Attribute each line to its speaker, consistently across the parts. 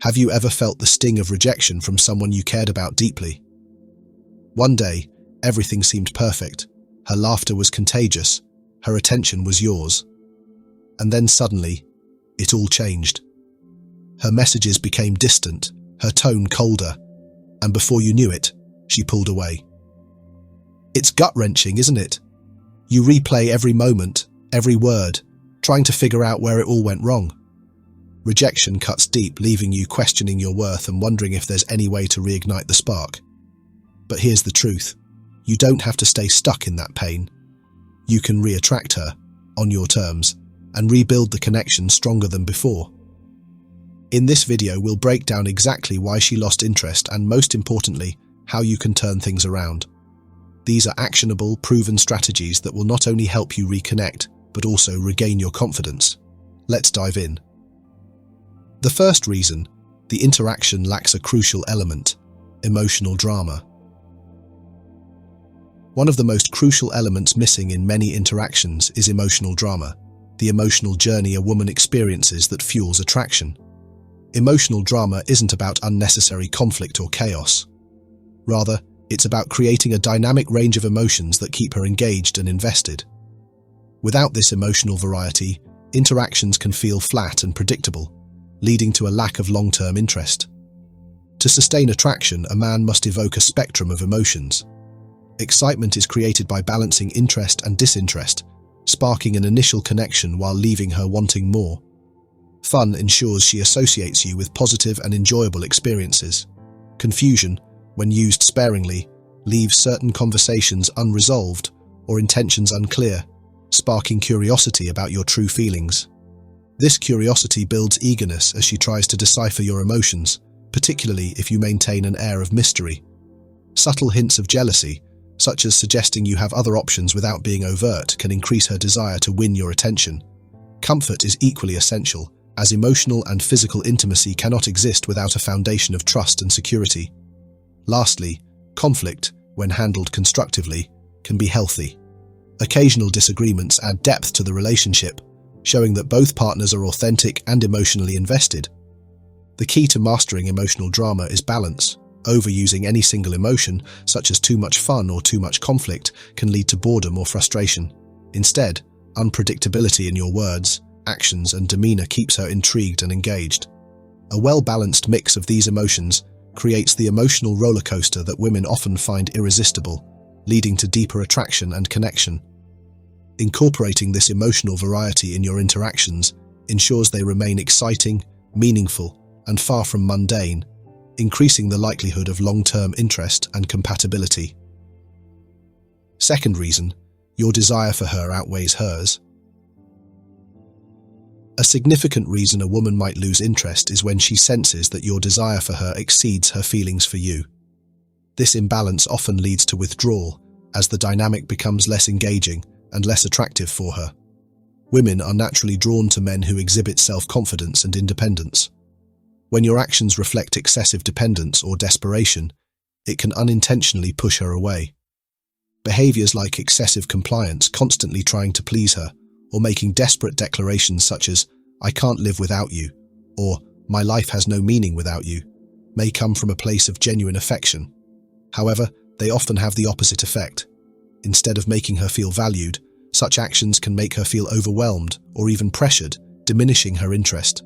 Speaker 1: Have you ever felt the sting of rejection from someone you cared about deeply? One day, everything seemed perfect. Her laughter was contagious. Her attention was yours. And then suddenly, it all changed. Her messages became distant, her tone colder, and before you knew it, she pulled away. It's gut-wrenching, isn't it? You replay every moment, every word, trying to figure out where it all went wrong. Rejection cuts deep, leaving you questioning your worth and wondering if there's any way to reignite the spark. But here's the truth. You don't have to stay stuck in that pain. You can re-attract her, on your terms, and rebuild the connection stronger than before. In this video, we'll break down exactly why she lost interest and, most importantly, how you can turn things around. These are actionable, proven strategies that will not only help you reconnect, but also regain your confidence. Let's dive in. The first reason, the interaction lacks a crucial element: emotional drama. One of the most crucial elements missing in many interactions is emotional drama, the emotional journey a woman experiences that fuels attraction. Emotional drama isn't about unnecessary conflict or chaos. Rather, it's about creating a dynamic range of emotions that keep her engaged and invested. Without this emotional variety, interactions can feel flat and predictable, leading to a lack of long-term interest. To sustain attraction, a man must evoke a spectrum of emotions. Excitement is created by balancing interest and disinterest, sparking an initial connection while leaving her wanting more. Fun ensures she associates you with positive and enjoyable experiences. Confusion, when used sparingly, leaves certain conversations unresolved or intentions unclear, sparking curiosity about your true feelings. This curiosity builds eagerness as she tries to decipher your emotions, particularly if you maintain an air of mystery. Subtle hints of jealousy, such as suggesting you have other options without being overt, can increase her desire to win your attention. Comfort is equally essential, as emotional and physical intimacy cannot exist without a foundation of trust and security. Lastly, conflict, when handled constructively, can be healthy. Occasional disagreements add depth to the relationship, showing that both partners are authentic and emotionally invested. The key to mastering emotional drama is balance. Overusing any single emotion, such as too much fun or too much conflict, can lead to boredom or frustration. Instead, unpredictability in your words, actions, and demeanor keeps her intrigued and engaged. A well-balanced mix of these emotions creates the emotional roller coaster that women often find irresistible, leading to deeper attraction and connection. Incorporating this emotional variety in your interactions ensures they remain exciting, meaningful, and far from mundane, increasing the likelihood of long-term interest and compatibility. Second reason, your desire for her outweighs hers. A significant reason a woman might lose interest is when she senses that your desire for her exceeds her feelings for you. This imbalance often leads to withdrawal, as the dynamic becomes less engaging and less attractive for her. Women are naturally drawn to men who exhibit self-confidence and independence. When your actions reflect excessive dependence or desperation, it can unintentionally push her away. Behaviors like excessive compliance, constantly trying to please her, or making desperate declarations such as, "I can't live without you," or "My life has no meaning without you," may come from a place of genuine affection. However, they often have the opposite effect. Instead of making her feel valued, such actions can make her feel overwhelmed or even pressured, diminishing her interest.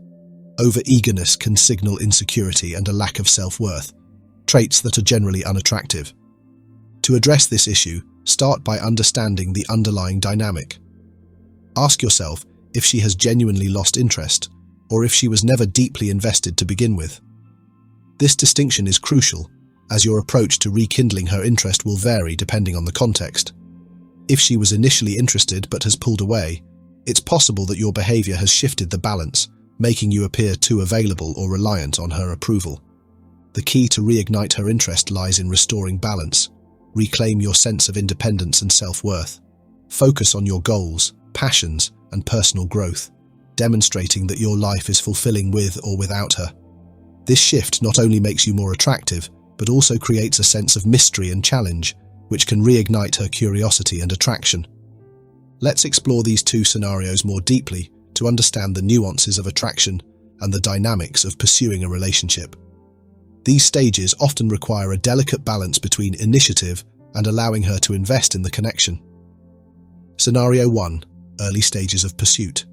Speaker 1: Over-eagerness can signal insecurity and a lack of self-worth, traits that are generally unattractive. To address this issue, start by understanding the underlying dynamic. Ask yourself if she has genuinely lost interest, or if she was never deeply invested to begin with. This distinction is crucial, as your approach to rekindling her interest will vary depending on the context. If she was initially interested but has pulled away, it's possible that your behavior has shifted the balance, making you appear too available or reliant on her approval. The key to reignite her interest lies in restoring balance. Reclaim your sense of independence and self-worth. Focus on your goals, passions, and personal growth, demonstrating that your life is fulfilling with or without her. This shift not only makes you more attractive, but also creates a sense of mystery and challenge, which can reignite her curiosity and attraction. Let's explore these two scenarios more deeply to understand the nuances of attraction and the dynamics of pursuing a relationship. These stages often require a delicate balance between initiative and allowing her to invest in the connection. Scenario 1. Early stages of pursuit.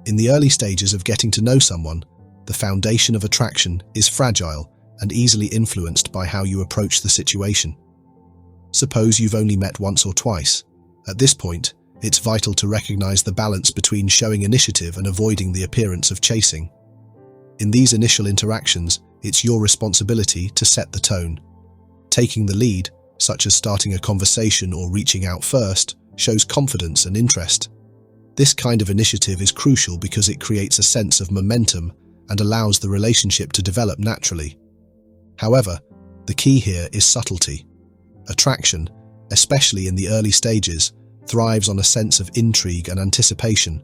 Speaker 1: In the early stages of getting to know someone, the foundation of attraction is fragile and easily influenced by how you approach the situation. Suppose you've only met once or twice. At this point, it's vital to recognize the balance between showing initiative and avoiding the appearance of chasing. In these initial interactions, it's your responsibility to set the tone. Taking the lead, such as starting a conversation or reaching out first, shows confidence and interest. This kind of initiative is crucial because it creates a sense of momentum and allows the relationship to develop naturally. However, the key here is subtlety. Attraction, especially in the early stages, thrives on a sense of intrigue and anticipation.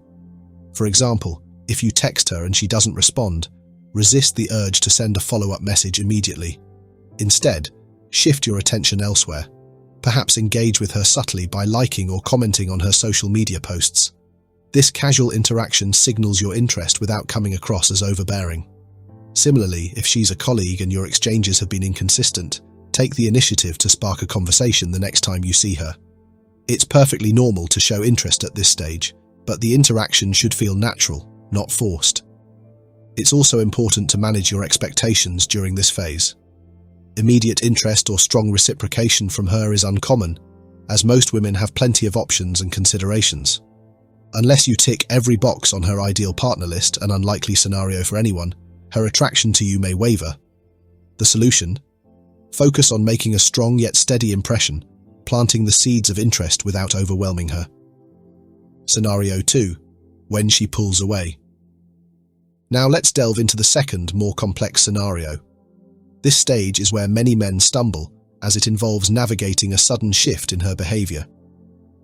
Speaker 1: For example, if you text her and she doesn't respond, resist the urge to send a follow-up message immediately. Instead, shift your attention elsewhere. Perhaps engage with her subtly by liking or commenting on her social media posts. This casual interaction signals your interest without coming across as overbearing. Similarly, if she's a colleague and your exchanges have been inconsistent, take the initiative to spark a conversation the next time you see her. It's perfectly normal to show interest at this stage, but the interaction should feel natural, not forced. It's also important to manage your expectations during this phase. Immediate interest or strong reciprocation from her is uncommon, as most women have plenty of options and considerations. Unless you tick every box on her ideal partner list, an unlikely scenario for anyone, her attraction to you may waver. The solution? Focus on making a strong yet steady impression, planting the seeds of interest without overwhelming her. Scenario 2. When she pulls away. Now let's delve into the second, more complex scenario. This stage is where many men stumble, as it involves navigating a sudden shift in her behavior.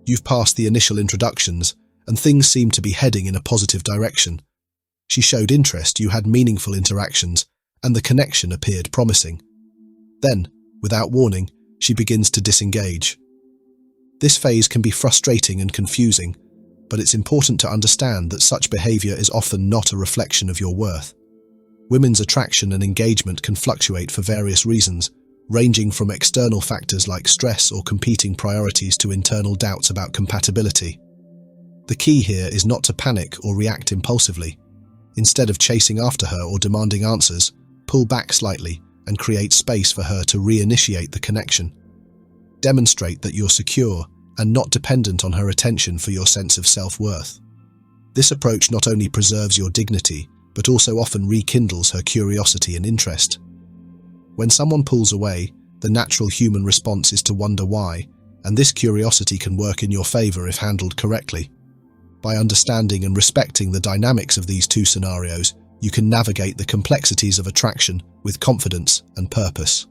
Speaker 1: You've passed the initial introductions, and things seem to be heading in a positive direction. She showed interest, you had meaningful interactions, and the connection appeared promising. Then, without warning, she begins to disengage. This phase can be frustrating and confusing, but it's important to understand that such behavior is often not a reflection of your worth. Women's attraction and engagement can fluctuate for various reasons, ranging from external factors like stress or competing priorities to internal doubts about compatibility. The key here is not to panic or react impulsively. Instead of chasing after her or demanding answers, pull back slightly and create space for her to reinitiate the connection. Demonstrate that you're secure and not dependent on her attention for your sense of self-worth. This approach not only preserves your dignity, but also often rekindles her curiosity and interest. When someone pulls away, the natural human response is to wonder why, and this curiosity can work in your favor if handled correctly. By understanding and respecting the dynamics of these two scenarios, you can navigate the complexities of attraction with confidence and purpose.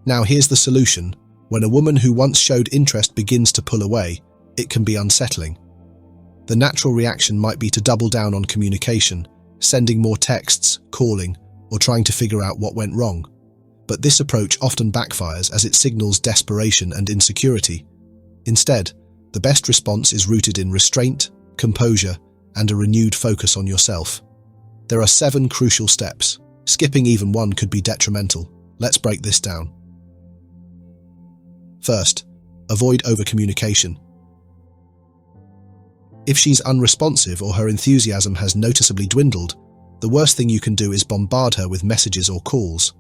Speaker 1: Now here's the solution. When a woman who once showed interest begins to pull away, it can be unsettling. The natural reaction might be to double down on communication, sending more texts, calling, or trying to figure out what went wrong. But this approach often backfires as it signals desperation and insecurity. Instead, the best response is rooted in restraint, composure, and a renewed focus on yourself. There are 7 crucial steps. Skipping even one could be detrimental. Let's break this down. First, avoid overcommunication. If she's unresponsive or her enthusiasm has noticeably dwindled, the worst thing you can do is bombard her with messages or calls.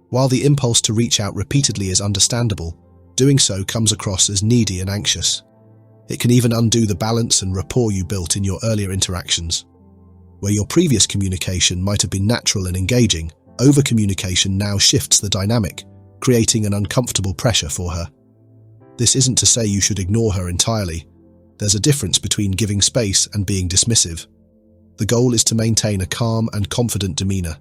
Speaker 1: While the impulse to reach out repeatedly is understandable, doing so comes across as needy and anxious. It can even undo the balance and rapport you built in your earlier interactions. Where your previous communication might have been natural and engaging, overcommunication now shifts the dynamic, creating an uncomfortable pressure for her. This isn't to say you should ignore her entirely. There's a difference between giving space and being dismissive. The goal is to maintain a calm and confident demeanor.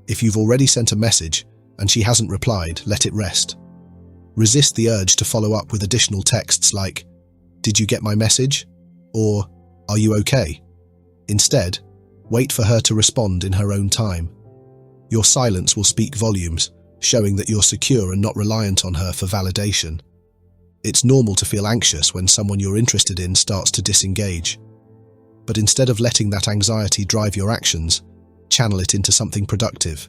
Speaker 1: If you've already sent a message and she hasn't replied, let it rest. Resist the urge to follow up with additional texts like, "Did you get my message?" or "Are you okay?" Instead, wait for her to respond in her own time. Your silence will speak volumes, showing that you're secure and not reliant on her for validation. It's normal to feel anxious when someone you're interested in starts to disengage. but instead of letting that anxiety drive your actions, channel it into something productive.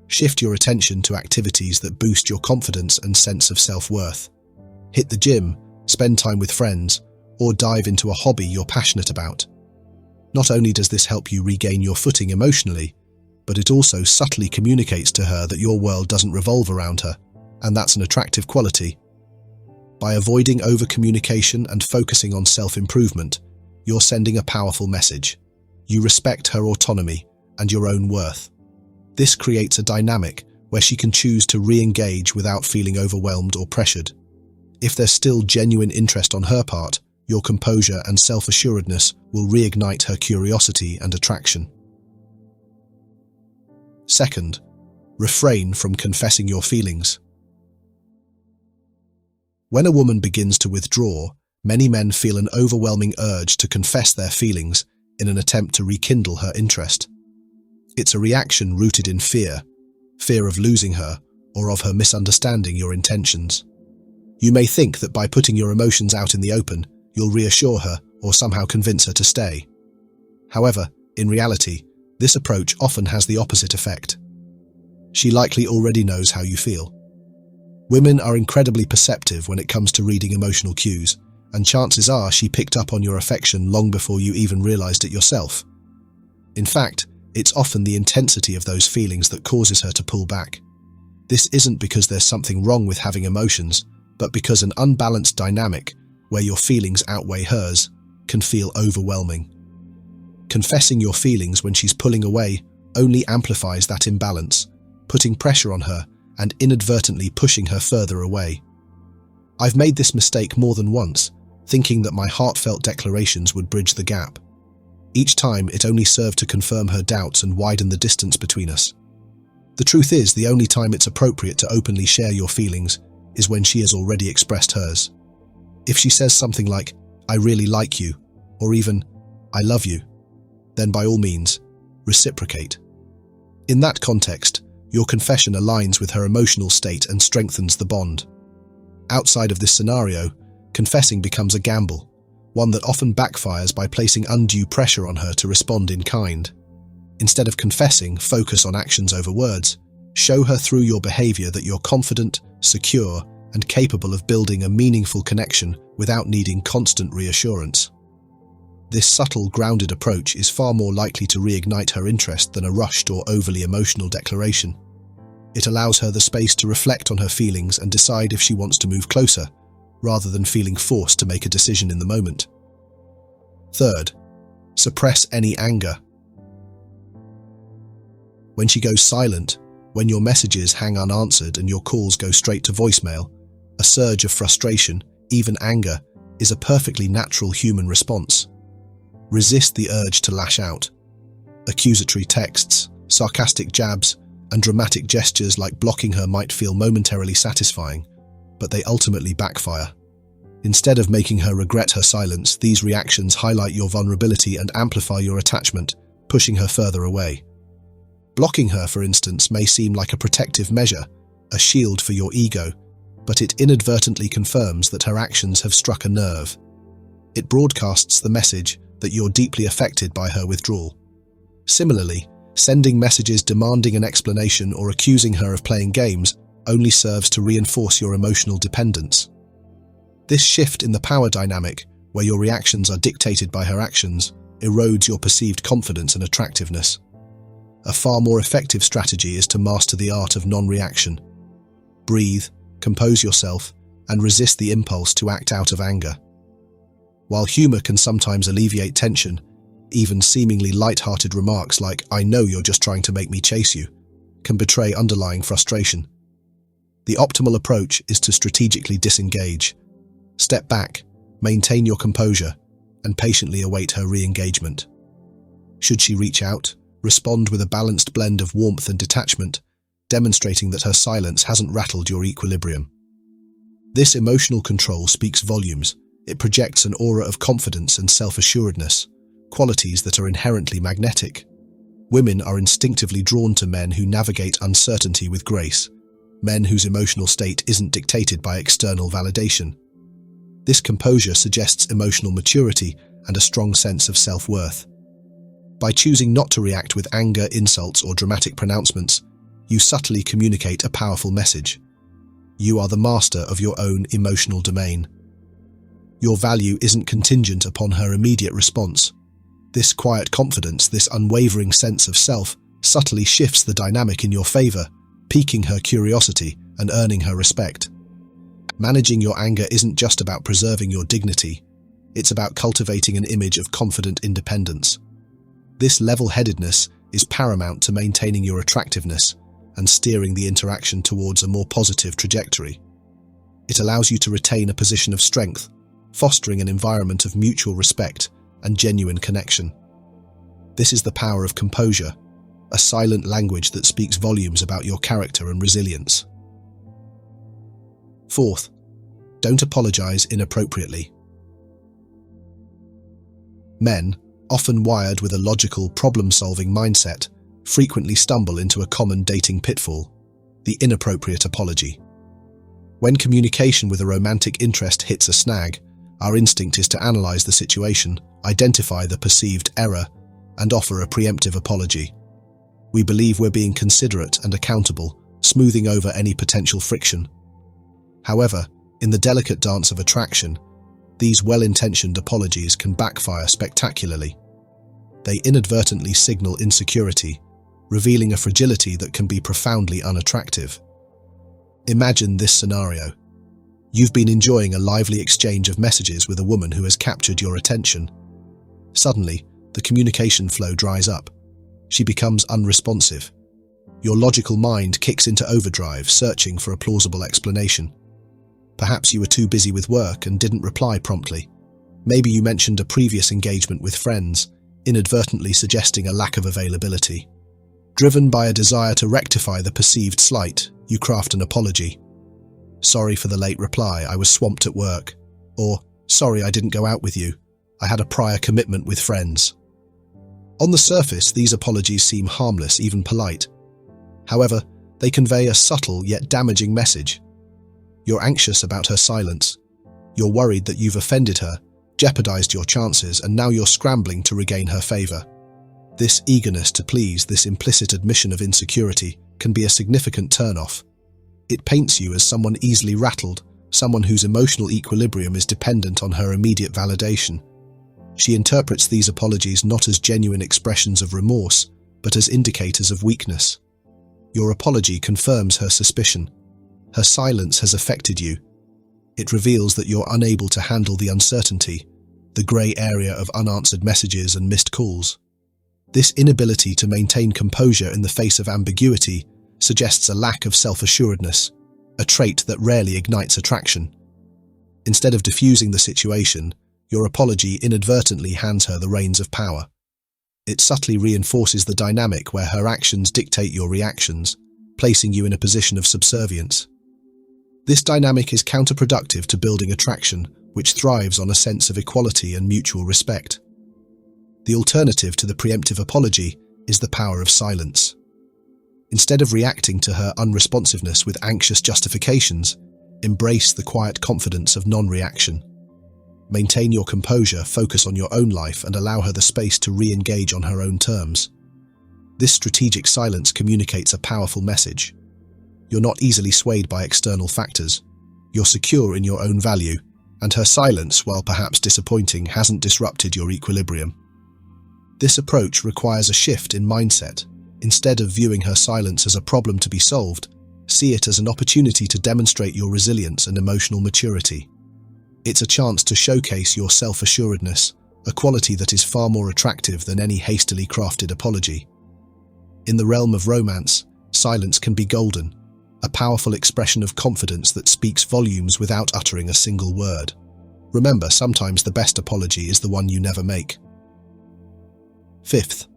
Speaker 1: Shift your attention to activities that boost your confidence and sense of self-worth. Hit the gym, spend time with friends, or dive into a hobby you're passionate about. Not only does this help you regain your footing emotionally, but it also subtly communicates to her that your world doesn't revolve around her, and that's an attractive quality. By avoiding overcommunication and focusing on self-improvement, you're sending a powerful message. You respect her autonomy and your own worth. This creates a dynamic where she can choose to re-engage without feeling overwhelmed or pressured. If there's still genuine interest on her part, your composure and self-assuredness will reignite her curiosity and attraction. Second, refrain from confessing your feelings. When a woman begins to withdraw, many men feel an overwhelming urge to confess their feelings in an attempt to rekindle her interest. It's a reaction rooted in fear of losing her or of her misunderstanding your intentions. You may think that by putting your emotions out in the open, you'll reassure her or somehow convince her to stay. However, in reality, this approach often has the opposite effect. She likely already knows how you feel. Women are incredibly perceptive when it comes to reading emotional cues, and chances are she picked up on your affection long before you even realized it yourself. In fact, it's often the intensity of those feelings that causes her to pull back. This isn't because there's something wrong with having emotions, but because an unbalanced dynamic, where your feelings outweigh hers, can feel overwhelming. Confessing your feelings when she's pulling away only amplifies that imbalance, putting pressure on her and inadvertently pushing her further away. I've made this mistake more than once, thinking that my heartfelt declarations would bridge the gap. Each time it only served to confirm her doubts and widen the distance between us. The truth is, the only time it's appropriate to openly share your feelings is when she has already expressed hers. If she says something like, "I really like you," or even, "I love you," then by all means, reciprocate. In that context, your confession aligns with her emotional state and strengthens the bond. Outside of this scenario, confessing becomes a gamble, one that often backfires by placing undue pressure on her to respond in kind. Instead of confessing, focus on actions over words. Show her through your behavior that you're confident, secure, and capable of building a meaningful connection without needing constant reassurance. This subtle, grounded approach is far more likely to reignite her interest than a rushed or overly emotional declaration. It allows her the space to reflect on her feelings and decide if she wants to move closer, rather than feeling forced to make a decision in the moment. Third, suppress any anger. When she goes silent, when your messages hang unanswered and your calls go straight to voicemail, a surge of frustration, even anger, is a perfectly natural human response. Resist the urge to lash out. Accusatory texts, sarcastic jabs, and dramatic gestures like blocking her might feel momentarily satisfying, but they ultimately backfire. Instead of making her regret her silence, these reactions highlight your vulnerability and amplify your attachment, pushing her further away. Blocking her, for instance, may seem like a protective measure, a shield for your ego, but it inadvertently confirms that her actions have struck a nerve. It broadcasts the message that you're deeply affected by her withdrawal. Similarly, sending messages demanding an explanation or accusing her of playing games only serves to reinforce your emotional dependence. This shift in the power dynamic, where your reactions are dictated by her actions, erodes your perceived confidence and attractiveness. A far more effective strategy is to master the art of non-reaction. Breathe, compose yourself, and resist the impulse to act out of anger. While humor can sometimes alleviate tension, even seemingly light-hearted remarks like, "I know you're just trying to make me chase you," can betray underlying frustration. The optimal approach is to strategically disengage. Step back, maintain your composure, and patiently await her re-engagement. Should she reach out, respond with a balanced blend of warmth and detachment, demonstrating that her silence hasn't rattled your equilibrium. This emotional control speaks volumes. It projects an aura of confidence and self-assuredness, qualities that are inherently magnetic. Women are instinctively drawn to men who navigate uncertainty with grace, men whose emotional state isn't dictated by external validation. This composure suggests emotional maturity and a strong sense of self-worth. By choosing not to react with anger, insults, or dramatic pronouncements, you subtly communicate a powerful message. You are the master of your own emotional domain. Your value isn't contingent upon her immediate response. This quiet confidence, this unwavering sense of self, subtly shifts the dynamic in your favor, piquing her curiosity and earning her respect. Managing your anger isn't just about preserving your dignity, it's about cultivating an image of confident independence. This level-headedness is paramount to maintaining your attractiveness and steering the interaction towards a more positive trajectory. It allows you to retain a position of strength, fostering an environment of mutual respect and genuine connection. This is the power of composure, a silent language that speaks volumes about your character and resilience. Fourth, don't apologize inappropriately. Men, often wired with a logical, problem-solving mindset, frequently stumble into a common dating pitfall: the inappropriate apology. When communication with a romantic interest hits a snag, our instinct is to analyze the situation, identify the perceived error, and offer a preemptive apology. We believe we're being considerate and accountable, smoothing over any potential friction. However, in the delicate dance of attraction, these well-intentioned apologies can backfire spectacularly. They inadvertently signal insecurity, revealing a fragility that can be profoundly unattractive. Imagine this scenario. You've been enjoying a lively exchange of messages with a woman who has captured your attention. Suddenly, the communication flow dries up. She becomes unresponsive. Your logical mind kicks into overdrive, searching for a plausible explanation. Perhaps you were too busy with work and didn't reply promptly. Maybe you mentioned a previous engagement with friends, inadvertently suggesting a lack of availability. Driven by a desire to rectify the perceived slight, you craft an apology. "Sorry for the late reply, I was swamped at work." Or, "Sorry I didn't go out with you, I had a prior commitment with friends." On the surface, these apologies seem harmless, even polite. However, they convey a subtle yet damaging message. You're anxious about her silence. You're worried that you've offended her, jeopardized your chances, and now you're scrambling to regain her favor. This eagerness to please, this implicit admission of insecurity, can be a significant turnoff. It paints you as someone easily rattled, someone whose emotional equilibrium is dependent on her immediate validation. She interprets these apologies not as genuine expressions of remorse, but as indicators of weakness. Your apology confirms her suspicion. Her silence has affected you. It reveals that you're unable to handle the uncertainty, the grey area of unanswered messages and missed calls. This inability to maintain composure in the face of ambiguity suggests a lack of self-assuredness, a trait that rarely ignites attraction. Instead of diffusing the situation, your apology inadvertently hands her the reins of power. It subtly reinforces the dynamic where her actions dictate your reactions, placing you in a position of subservience. This dynamic is counterproductive to building attraction, which thrives on a sense of equality and mutual respect. The alternative to the preemptive apology is the power of silence. Instead of reacting to her unresponsiveness with anxious justifications, embrace the quiet confidence of non-reaction. Maintain your composure, focus on your own life, and allow her the space to re-engage on her own terms. This strategic silence communicates a powerful message. You're not easily swayed by external factors. You're secure in your own value, and her silence, while perhaps disappointing, hasn't disrupted your equilibrium. This approach requires a shift in mindset. Instead of viewing her silence as a problem to be solved, see it as an opportunity to demonstrate your resilience and emotional maturity. It's a chance to showcase your self-assuredness, a quality that is far more attractive than any hastily crafted apology. In the realm of romance, silence can be golden, a powerful expression of confidence that speaks volumes without uttering a single word. Remember, sometimes the best apology is the one you never make. Fifth,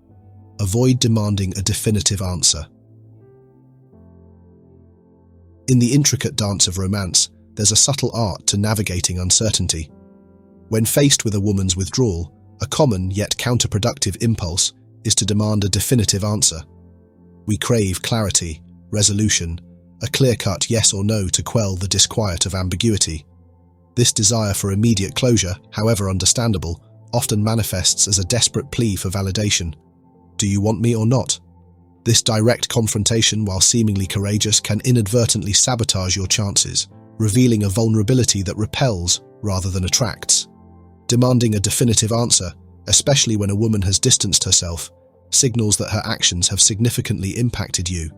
Speaker 1: avoid demanding a definitive answer. In the intricate dance of romance, there's a subtle art to navigating uncertainty. When faced with a woman's withdrawal, a common yet counterproductive impulse is to demand a definitive answer. We crave clarity, resolution, a clear-cut yes or no to quell the disquiet of ambiguity. This desire for immediate closure, however understandable, often manifests as a desperate plea for validation. Do you want me or not? This direct confrontation, while seemingly courageous, can inadvertently sabotage your chances, revealing a vulnerability that repels rather than attracts. Demanding a definitive answer, especially when a woman has distanced herself, signals that her actions have significantly impacted you.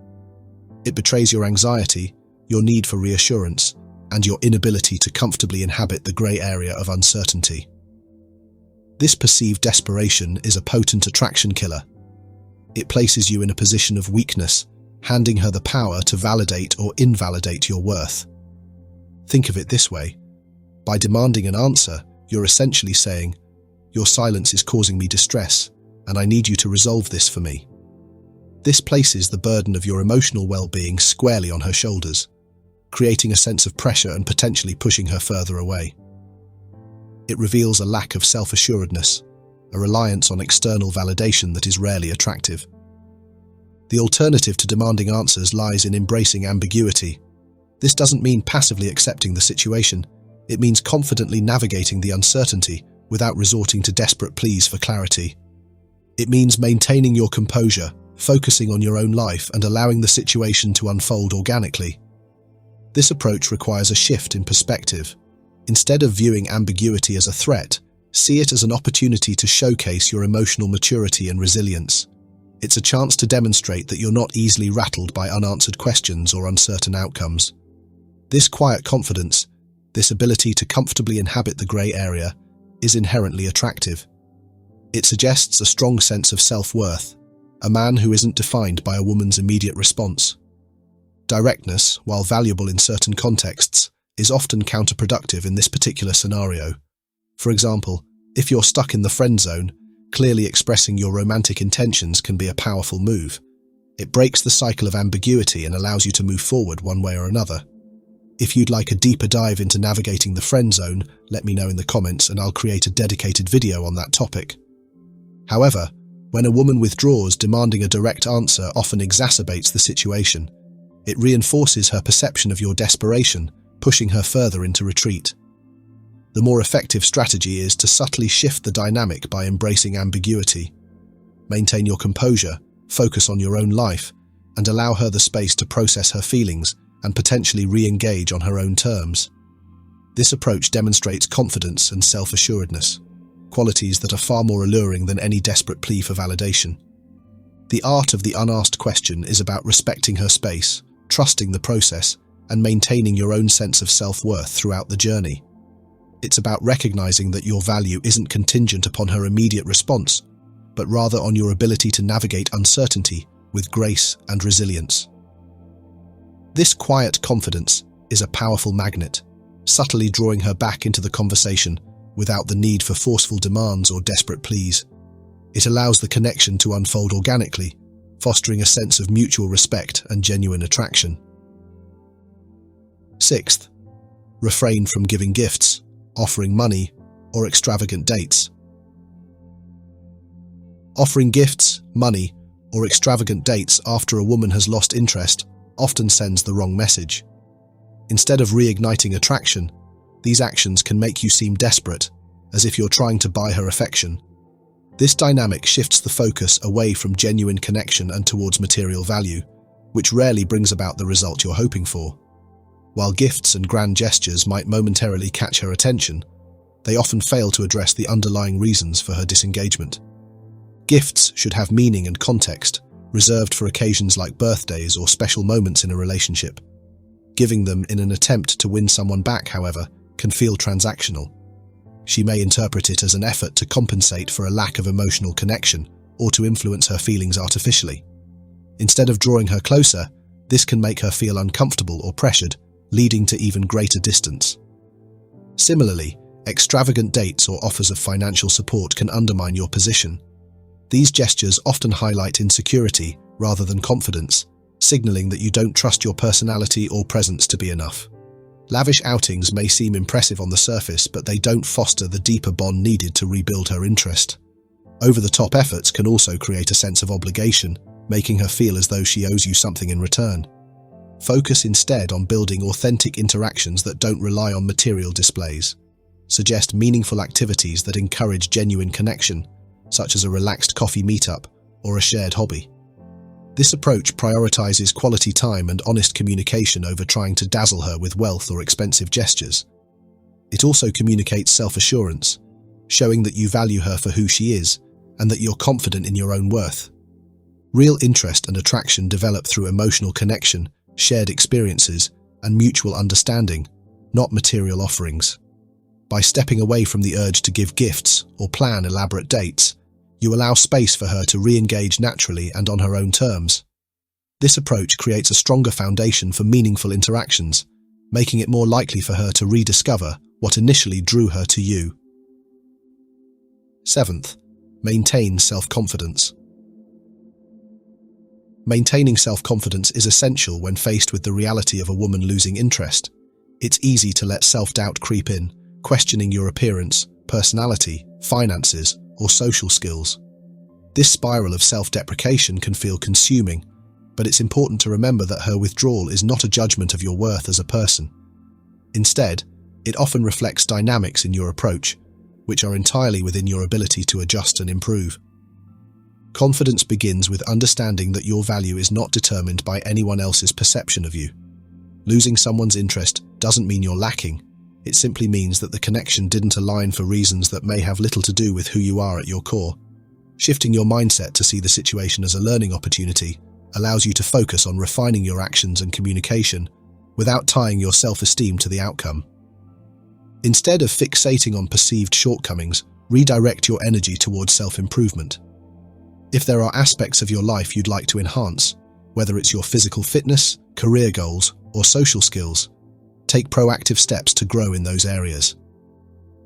Speaker 1: It betrays your anxiety, your need for reassurance, and your inability to comfortably inhabit the grey area of uncertainty. This perceived desperation is a potent attraction killer. It places you in a position of weakness, handing her the power to validate or invalidate your worth. Think of it this way. By demanding an answer, you're essentially saying, "Your silence is causing me distress, and I need you to resolve this for me." This places the burden of your emotional well-being squarely on her shoulders, creating a sense of pressure and potentially pushing her further away. It reveals a lack of self-assuredness, a reliance on external validation that is rarely attractive. The alternative to demanding answers lies in embracing ambiguity. This doesn't mean passively accepting the situation. It means confidently navigating the uncertainty without resorting to desperate pleas for clarity. It means maintaining your composure, focusing on your own life, and allowing the situation to unfold organically. This approach requires a shift in perspective. Instead of viewing ambiguity as a threat, see it as an opportunity to showcase your emotional maturity and resilience. It's a chance to demonstrate that you're not easily rattled by unanswered questions or uncertain outcomes. This quiet confidence, this ability to comfortably inhabit the grey area, is inherently attractive. It suggests a strong sense of self-worth, a man who isn't defined by a woman's immediate response. Directness, while valuable in certain contexts, is often counterproductive in this particular scenario. For example, if you're stuck in the friend zone, clearly expressing your romantic intentions can be a powerful move. It breaks the cycle of ambiguity and allows you to move forward one way or another. If you'd like a deeper dive into navigating the friend zone, let me know in the comments and I'll create a dedicated video on that topic. However, when a woman withdraws, demanding a direct answer often exacerbates the situation. It reinforces her perception of your desperation, pushing her further into retreat. The more effective strategy is to subtly shift the dynamic by embracing ambiguity. Maintain your composure, focus on your own life, and allow her the space to process her feelings and potentially re-engage on her own terms. This approach demonstrates confidence and self-assuredness, qualities that are far more alluring than any desperate plea for validation. The art of the unasked question is about respecting her space, trusting the process, and maintaining your own sense of self-worth throughout the journey. It's about recognizing that your value isn't contingent upon her immediate response, but rather on your ability to navigate uncertainty with grace and resilience. This quiet confidence is a powerful magnet, subtly drawing her back into the conversation without the need for forceful demands or desperate pleas. It allows the connection to unfold organically, fostering a sense of mutual respect and genuine attraction. Sixth, refrain from giving gifts, offering money, or extravagant dates. Offering gifts, money, or extravagant dates after a woman has lost interest often sends the wrong message. Instead of reigniting attraction, these actions can make you seem desperate, as if you're trying to buy her affection. This dynamic shifts the focus away from genuine connection and towards material value, which rarely brings about the result you're hoping for. While gifts and grand gestures might momentarily catch her attention, they often fail to address the underlying reasons for her disengagement. Gifts should have meaning and context, reserved for occasions like birthdays or special moments in a relationship. Giving them in an attempt to win someone back, however, can feel transactional. She may interpret it as an effort to compensate for a lack of emotional connection or to influence her feelings artificially. Instead of drawing her closer, this can make her feel uncomfortable or pressured, leading to even greater distance. Similarly, extravagant dates or offers of financial support can undermine your position. These gestures often highlight insecurity rather than confidence, signaling that you don't trust your personality or presence to be enough. Lavish outings may seem impressive on the surface, but they don't foster the deeper bond needed to rebuild her interest. Over-the-top efforts can also create a sense of obligation, making her feel as though she owes you something in return. Focus instead on building authentic interactions that don't rely on material displays. suggest meaningful activities that encourage genuine connection, such as a relaxed coffee meetup or a shared hobby. This approach prioritizes quality time and honest communication over trying to dazzle her with wealth or expensive gestures. It also communicates self-assurance, showing that you value her for who she is and that you're confident in your own worth. Real interest and attraction develop through emotional connection, shared experiences, and mutual understanding, not material offerings. By stepping away from the urge to give gifts or plan elaborate dates, you allow space for her to re-engage naturally and on her own terms. This approach creates a stronger foundation for meaningful interactions, making it more likely for her to rediscover what initially drew her to you. 7th, maintain self-confidence. Maintaining self-confidence is essential when faced with the reality of a woman losing interest. It's easy to let self-doubt creep in, questioning your appearance, personality, finances, or social skills. This spiral of self-deprecation can feel consuming, but it's important to remember that her withdrawal is not a judgment of your worth as a person. Instead, it often reflects dynamics in your approach, which are entirely within your ability to adjust and improve. Confidence begins with understanding that your value is not determined by anyone else's perception of you. Losing someone's interest doesn't mean you're lacking. It simply means that the connection didn't align for reasons that may have little to do with who you are at your core. Shifting your mindset to see the situation as a learning opportunity allows you to focus on refining your actions and communication without tying your self-esteem to the outcome. Instead of fixating on perceived shortcomings, redirect your energy towards self-improvement. If there are aspects of your life you'd like to enhance, whether it's your physical fitness, career goals, or social skills, take proactive steps to grow in those areas.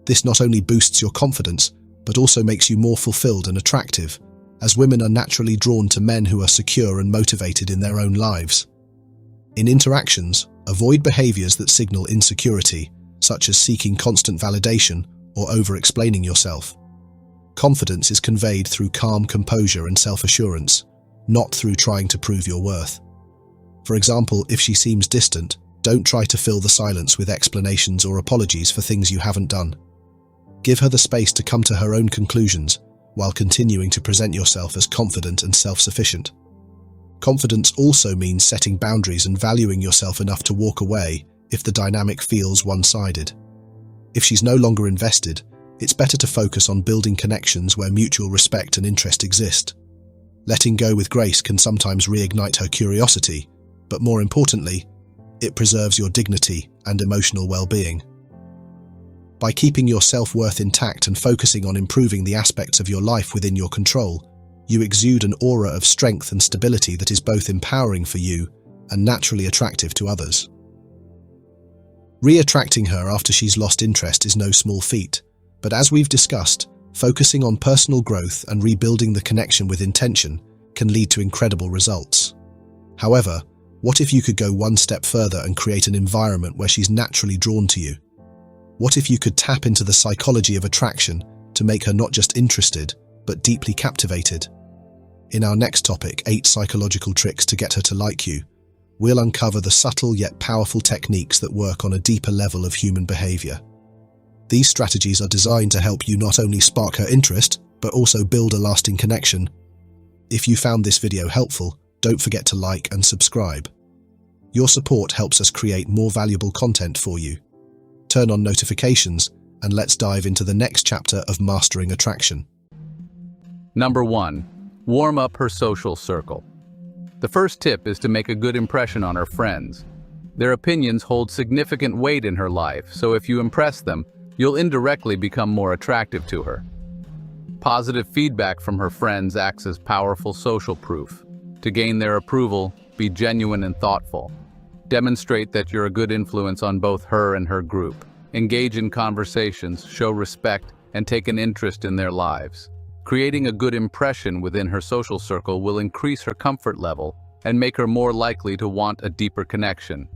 Speaker 1: This not only boosts your confidence, but also makes you more fulfilled and attractive, as women are naturally drawn to men who are secure and motivated in their own lives. In interactions, avoid behaviors that signal insecurity, such as seeking constant validation or over-explaining yourself. Confidence is conveyed through calm composure and self-assurance, not through trying to prove your worth. For example, if she seems distant, don't try to fill the silence with explanations or apologies for things you haven't done. Give her the space to come to her own conclusions, while continuing to present yourself as confident and self-sufficient. Confidence also means setting boundaries and valuing yourself enough to walk away if the dynamic feels one-sided. If she's no longer invested, it's better to focus on building connections where mutual respect and interest exist. Letting go with grace can sometimes reignite her curiosity, but more importantly, it preserves your dignity and emotional well-being. By keeping your self-worth intact and focusing on improving the aspects of your life within your control, you exude an aura of strength and stability that is both empowering for you and naturally attractive to others. Re-attracting her after she's lost interest is no small feat, but as we've discussed, focusing on personal growth and rebuilding the connection with intention can lead to incredible results. However, what if you could go one step further and create an environment where she's naturally drawn to you? What if you could tap into the psychology of attraction to make her not just interested, but deeply captivated? In our next topic, 8 psychological tricks to get her to like you, we'll uncover the subtle yet powerful techniques that work on a deeper level of human behavior. These strategies are designed to help you not only spark her interest, but also build a lasting connection. If you found this video helpful, don't forget to like and subscribe. Your support helps us create more valuable content for you. Turn on notifications, and let's dive into the next chapter of mastering attraction.
Speaker 2: Number 1. Warm up her social circle. The first tip is to make a good impression on her friends. Their opinions hold significant weight in her life, so if you impress them, you'll indirectly become more attractive to her. Positive feedback from her friends acts as powerful social proof. To gain their approval, be genuine and thoughtful. Demonstrate that you're a good influence on both her and her group. Engage in conversations, show respect, and take an interest in their lives. Creating a good impression within her social circle will increase her comfort level and make her more likely to want a deeper connection.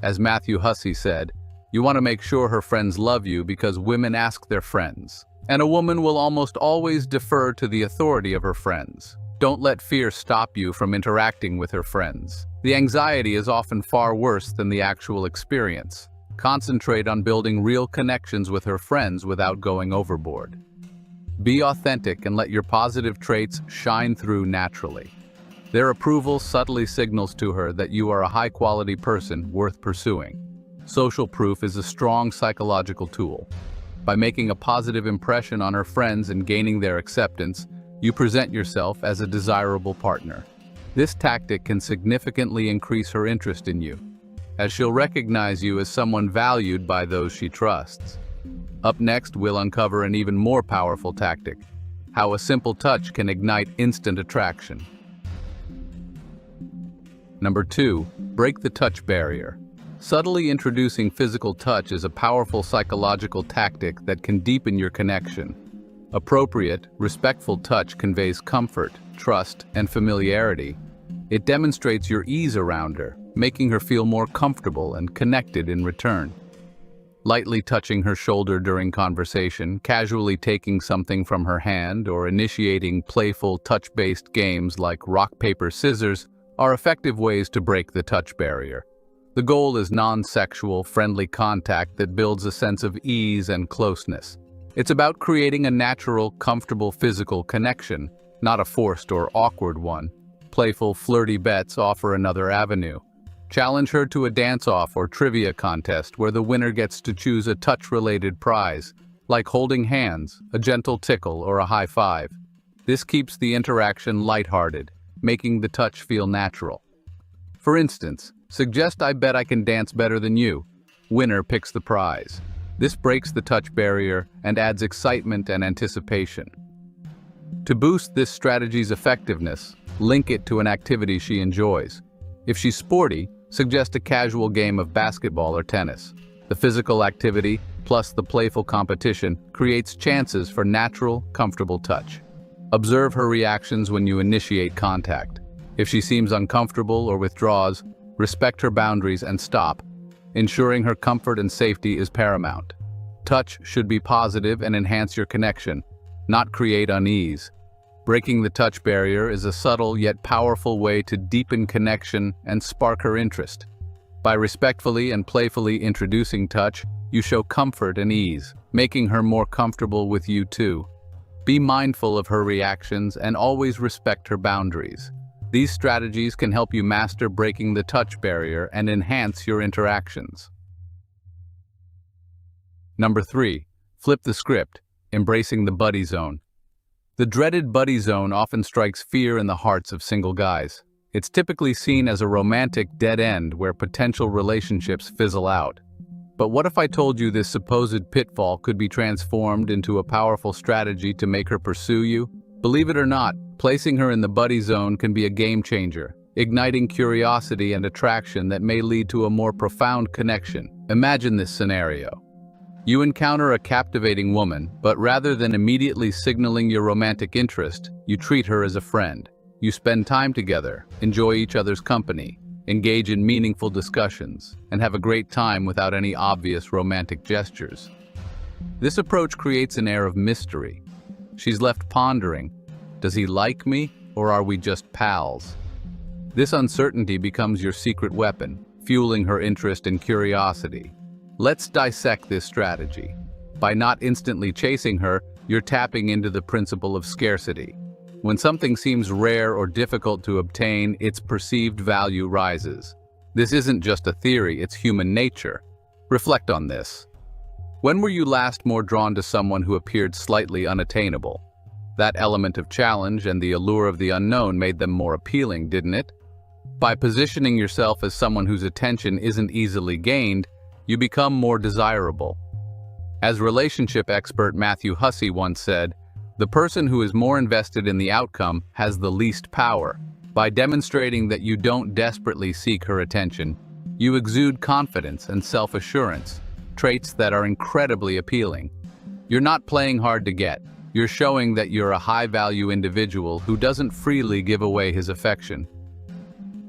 Speaker 2: As Matthew Hussey said, you want to make sure her friends love you because women ask their friends. And a woman will almost always defer to the authority of her friends. Don't let fear stop you from interacting with her friends. The anxiety is often far worse than the actual experience. Concentrate on building real connections with her friends without going overboard. Be authentic and let your positive traits shine through naturally. Their approval subtly signals to her that you are a high-quality person worth pursuing. Social proof is a strong psychological tool. By making a positive impression on her friends and gaining their acceptance, you present yourself as a desirable partner. This tactic can significantly increase her interest in you, as she'll recognize you as someone valued by those she trusts. Up next, we'll uncover an even more powerful tactic: how a simple touch can ignite instant attraction. Number 2, break the touch barrier. Subtly introducing physical touch is a powerful psychological tactic that can deepen your connection. Appropriate, respectful touch conveys comfort, trust, and familiarity. It demonstrates your ease around her, making her feel more comfortable and connected in return. Lightly touching her shoulder during conversation, casually taking something from her hand, or initiating playful touch-based games like rock, paper, scissors are effective ways to break the touch barrier. The goal is non-sexual, friendly contact that builds a sense of ease and closeness. It's about creating a natural, comfortable physical connection, not a forced or awkward one. Playful, flirty bets offer another avenue. Challenge her to a dance-off or trivia contest where the winner gets to choose a touch-related prize, like holding hands, a gentle tickle, or a high five. This keeps the interaction lighthearted, making the touch feel natural. For instance, suggest "I bet I can dance better than you." Winner picks the prize. This breaks the touch barrier and adds excitement and anticipation. To boost this strategy's effectiveness, link it to an activity she enjoys. If she's sporty, suggest a casual game of basketball or tennis. The physical activity, plus the playful competition, creates chances for natural, comfortable touch. Observe her reactions when you initiate contact. If she seems uncomfortable or withdraws, respect her boundaries and stop. Ensuring her comfort and safety is paramount. Touch should be positive and enhance your connection, not create unease. Breaking the touch barrier is a subtle yet powerful way to deepen connection and spark her interest. By respectfully and playfully introducing touch, you show comfort and ease, making her more comfortable with you too. Be mindful of her reactions and always respect her boundaries. These strategies can help you master breaking the touch barrier and enhance your interactions. Number 3, flip the script, embracing the buddy zone. The dreaded buddy zone often strikes fear in the hearts of single guys. It's typically seen as a romantic dead end where potential relationships fizzle out. But what if I told you this supposed pitfall could be transformed into a powerful strategy to make her pursue you? Believe it or not, placing her in the buddy zone can be a game changer, igniting curiosity and attraction that may lead to a more profound connection. Imagine this scenario. You encounter a captivating woman, but rather than immediately signaling your romantic interest, you treat her as a friend. You spend time together, enjoy each other's company, engage in meaningful discussions, and have a great time without any obvious romantic gestures. This approach creates an air of mystery. She's left pondering, does he like me, or are we just pals? This uncertainty becomes your secret weapon, fueling her interest and curiosity. Let's dissect this strategy. By not instantly chasing her, you're tapping into the principle of scarcity. When something seems rare or difficult to obtain, its perceived value rises. This isn't just a theory, it's human nature. Reflect on this. When were you last more drawn to someone who appeared slightly unattainable? That element of challenge and the allure of the unknown made them more appealing, didn't it? By positioning yourself as someone whose attention isn't easily gained, you become more desirable. As relationship expert Matthew Hussey once said, "The person who is more invested in the outcome has the least power." By demonstrating that you don't desperately seek her attention, you exude confidence and self-assurance, traits that are incredibly appealing. You're not playing hard to get. You're showing that you're a high-value individual who doesn't freely give away his affection.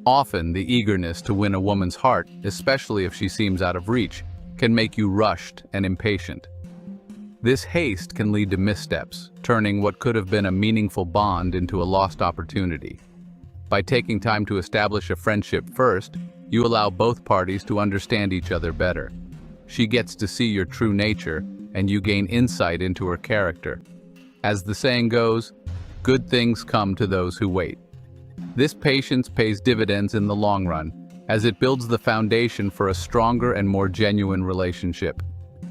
Speaker 2: Often, the eagerness to win a woman's heart, especially if she seems out of reach, can make you rushed and impatient. This haste can lead to missteps, turning what could have been a meaningful bond into a lost opportunity. By taking time to establish a friendship first, you allow both parties to understand each other better. She gets to see your true nature, and you gain insight into her character. As the saying goes, good things come to those who wait. This patience pays dividends in the long run, as it builds the foundation for a stronger and more genuine relationship.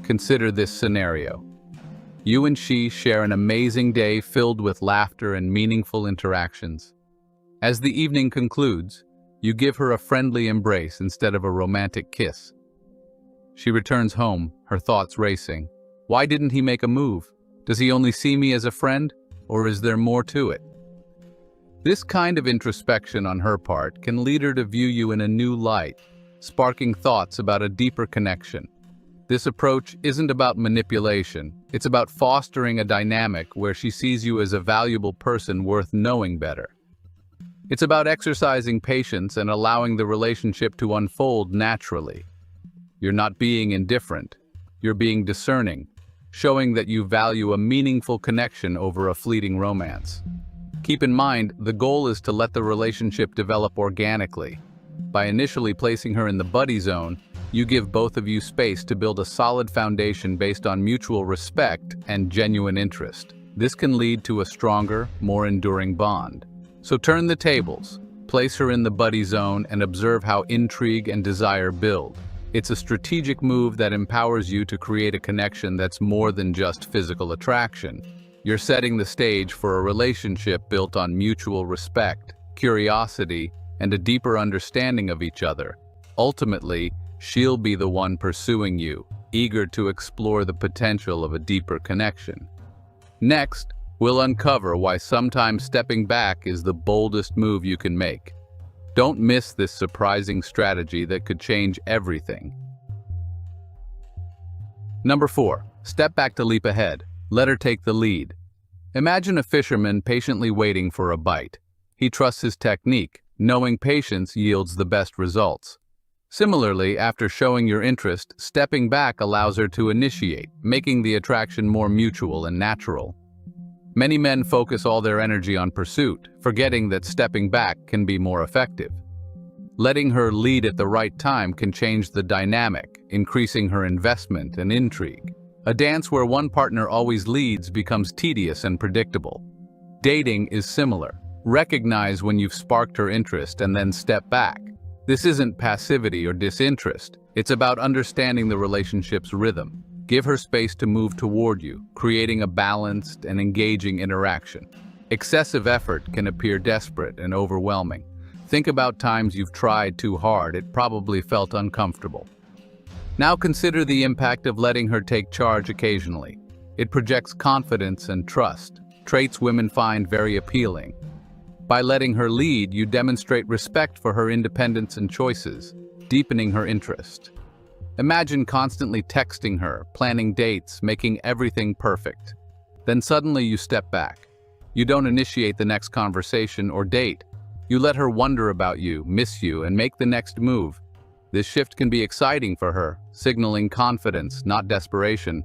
Speaker 2: Consider this scenario. You and she share an amazing day filled with laughter and meaningful interactions. As the evening concludes, you give her a friendly embrace instead of a romantic kiss. She returns home, her thoughts racing. Why didn't he make a move? Does he only see me as a friend, or is there more to it? This kind of introspection on her part can lead her to view you in a new light, sparking thoughts about a deeper connection. This approach isn't about manipulation, it's about fostering a dynamic where she sees you as a valuable person worth knowing better. It's about exercising patience and allowing the relationship to unfold naturally. You're not being indifferent, you're being discerning, showing that you value a meaningful connection over a fleeting romance. Keep in mind, the goal is to let the relationship develop organically. By initially placing her in the buddy zone, you give both of you space to build a solid foundation based on mutual respect and genuine interest. This can lead to a stronger, more enduring bond. So turn the tables, place her in the buddy zone, and observe how intrigue and desire build. It's a strategic move that empowers you to create a connection that's more than just physical attraction. You're setting the stage for a relationship built on mutual respect, curiosity, and a deeper understanding of each other. Ultimately, she'll be the one pursuing you, eager to explore the potential of a deeper connection. Next, we'll uncover why sometimes stepping back is the boldest move you can make. Don't miss this surprising strategy that could change everything. Number 4. Step back to leap ahead. Let her take the lead. Imagine a fisherman patiently waiting for a bite. He trusts his technique, knowing patience yields the best results. Similarly, after showing your interest, stepping back allows her to initiate, making the attraction more mutual and natural. Many men focus all their energy on pursuit, forgetting that stepping back can be more effective. Letting her lead at the right time can change the dynamic, increasing her investment and intrigue. A dance where one partner always leads becomes tedious and predictable. Dating is similar. Recognize when you've sparked her interest and then step back. This isn't passivity or disinterest. It's about understanding the relationship's rhythm. Give her space to move toward you, creating a balanced and engaging interaction. Excessive effort can appear desperate and overwhelming. Think about times you've tried too hard. It probably felt uncomfortable. Now consider the impact of letting her take charge occasionally. It projects confidence and trust, traits women find very appealing. By letting her lead, you demonstrate respect for her independence and choices, deepening her interest. Imagine constantly texting her, planning dates, making everything perfect. Then suddenly you step back. You don't initiate the next conversation or date. You let her wonder about you, miss you, and make the next move. This shift can be exciting for her, signaling confidence, not desperation.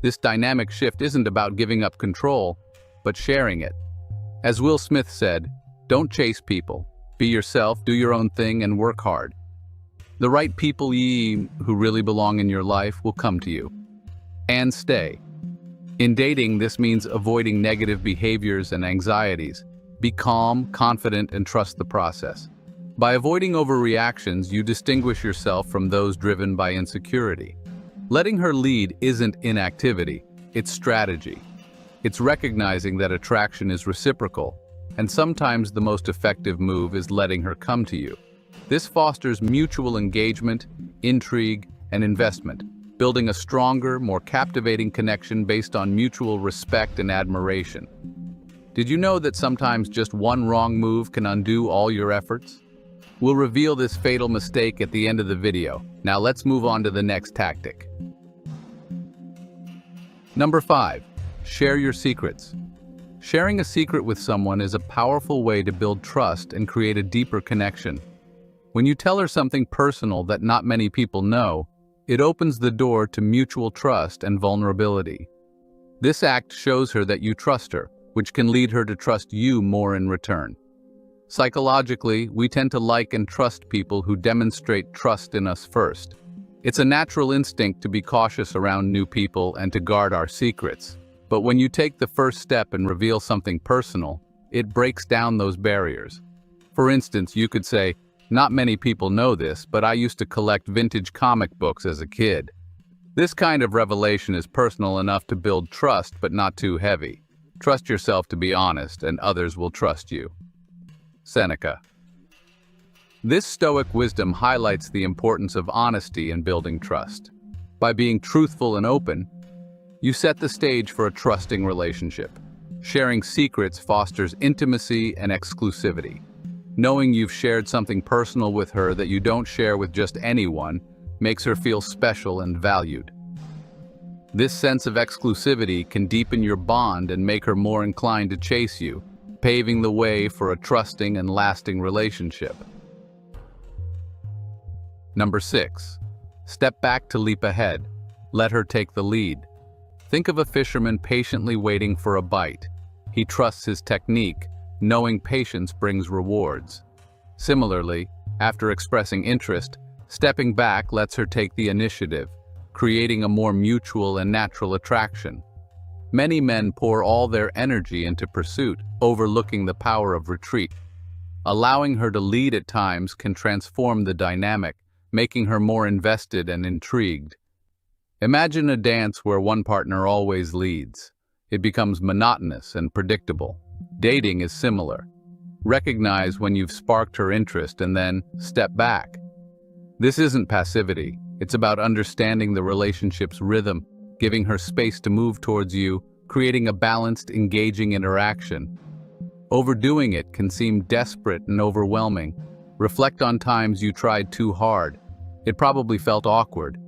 Speaker 2: This dynamic shift isn't about giving up control, but sharing it. As Will Smith said, "Don't chase people. Be yourself, do your own thing, and work hard. The right people who really belong in your life will come to you. And stay." In dating, this means avoiding negative behaviors and anxieties. Be calm, confident, and trust the process. By avoiding overreactions, you distinguish yourself from those driven by insecurity. Letting her lead isn't inactivity, it's strategy. It's recognizing that attraction is reciprocal, and sometimes the most effective move is letting her come to you. This fosters mutual engagement, intrigue, and investment, building a stronger, more captivating connection based on mutual respect and admiration. Did you know that sometimes just one wrong move can undo all your efforts? We'll reveal this fatal mistake at the end of the video. Now let's move on to the next tactic. Number 5. Share your secrets. Sharing a secret with someone is a powerful way to build trust and create a deeper connection. When you tell her something personal that not many people know, it opens the door to mutual trust and vulnerability. This act shows her that you trust her, which can lead her to trust you more in return. Psychologically, we tend to like and trust people who demonstrate trust in us first. It's a natural instinct to be cautious around new people and to guard our secrets. But when you take the first step and reveal something personal, it breaks down those barriers. For instance, you could say, "Not many people know this, but I used to collect vintage comic books as a kid." This kind of revelation is personal enough to build trust, but not too heavy. Trust yourself to be honest, and others will trust you. Seneca. This Stoic wisdom highlights the importance of honesty in building trust. By being truthful and open, you set the stage for a trusting relationship. Sharing secrets fosters intimacy and exclusivity. Knowing you've shared something personal with her that you don't share with just anyone makes her feel special and valued. This sense of exclusivity can deepen your bond and make her more inclined to chase you, paving the way for a trusting and lasting relationship. Number 6. Step back to leap ahead. Let her take the lead. Think of a fisherman patiently waiting for a bite. He trusts his technique, knowing patience brings rewards. Similarly, after expressing interest, stepping back lets her take the initiative, creating a more mutual and natural attraction. Many men pour all their energy into pursuit, overlooking the power of retreat. Allowing her to lead at times can transform the dynamic, making her more invested and intrigued. Imagine a dance where one partner always leads. It becomes monotonous and predictable. Dating is similar. Recognize when you've sparked her interest and then step back. This isn't passivity. It's about understanding the relationship's rhythm, giving her space to move towards you, creating a balanced, engaging interaction. Overdoing it can seem desperate and overwhelming. Reflect on times you tried too hard. It probably felt awkward.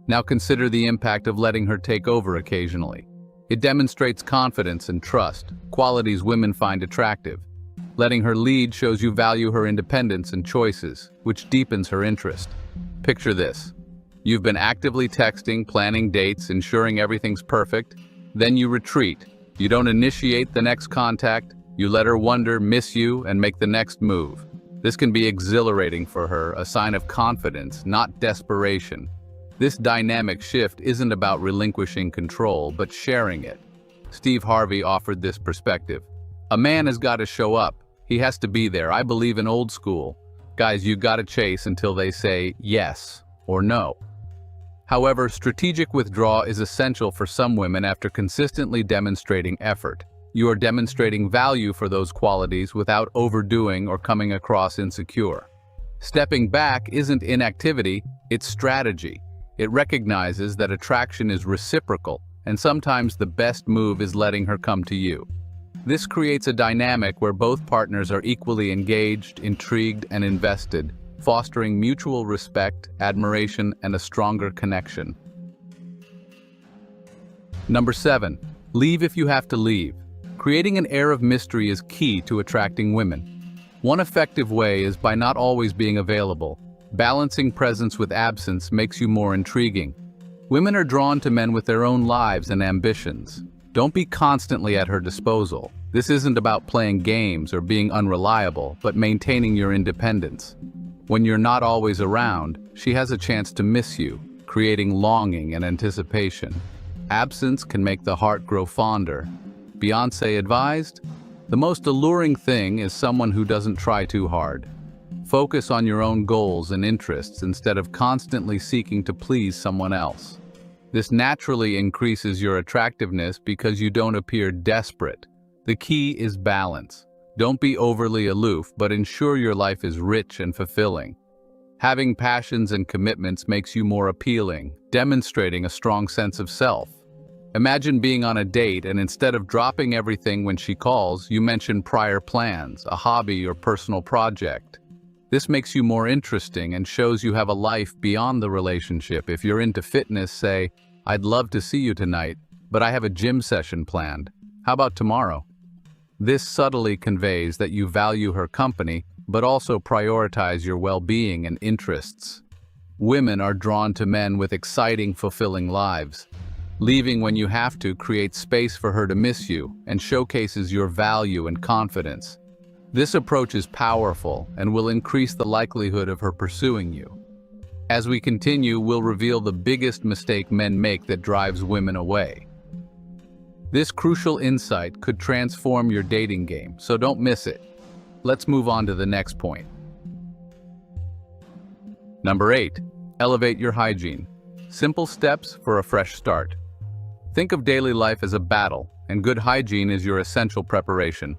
Speaker 2: Now consider the impact of letting her take over occasionally. It demonstrates confidence and trust, qualities women find attractive. Letting her lead shows you value her independence and choices, which deepens her interest. Picture this. You've been actively texting, planning dates, ensuring everything's perfect. Then you retreat. You don't initiate the next contact. You let her wonder, miss you, and make the next move. This can be exhilarating for her, a sign of confidence, not desperation. This dynamic shift isn't about relinquishing control, but sharing it. Steve Harvey offered this perspective. A man has got to show up. He has to be there. I believe in old school. Guys, you got to chase until they say yes or no. However, strategic withdrawal is essential for some women after consistently demonstrating effort. You are demonstrating value for those qualities without overdoing or coming across insecure. Stepping back isn't inactivity, it's strategy. It recognizes that attraction is reciprocal, and sometimes the best move is letting her come to you. This creates a dynamic where both partners are equally engaged, intrigued, and invested, fostering mutual respect, admiration, and a stronger connection. Number 7. Leave if you have to leave. Creating an air of mystery is key to attracting women. One effective way is by not always being available. Balancing presence with absence makes you more intriguing. Women are drawn to men with their own lives and ambitions. Don't be constantly at her disposal. This isn't about playing games or being unreliable, but maintaining your independence. When you're not always around, she has a chance to miss you, creating longing and anticipation. Absence can make the heart grow fonder. Beyoncé advised, "The most alluring thing is someone who doesn't try too hard." Focus on your own goals and interests instead of constantly seeking to please someone else. This naturally increases your attractiveness because you don't appear desperate. The key is balance. Don't be overly aloof, but ensure your life is rich and fulfilling. Having passions and commitments makes you more appealing, demonstrating a strong sense of self. Imagine being on a date and instead of dropping everything when she calls, you mention prior plans, a hobby or personal project. This makes you more interesting and shows you have a life beyond the relationship. If you're into fitness, say, "I'd love to see you tonight, but I have a gym session planned. How about tomorrow?" This subtly conveys that you value her company, but also prioritize your well-being and interests. Women are drawn to men with exciting, fulfilling lives. Leaving when you have to creates space for her to miss you and showcases your value and confidence. This approach is powerful and will increase the likelihood of her pursuing you. As we continue, we'll reveal the biggest mistake men make that drives women away. This crucial insight could transform your dating game, so don't miss it. Let's move on to the next point. Number 8. Elevate your hygiene. Simple steps for a fresh start. Think of daily life as a battle, and good hygiene is your essential preparation.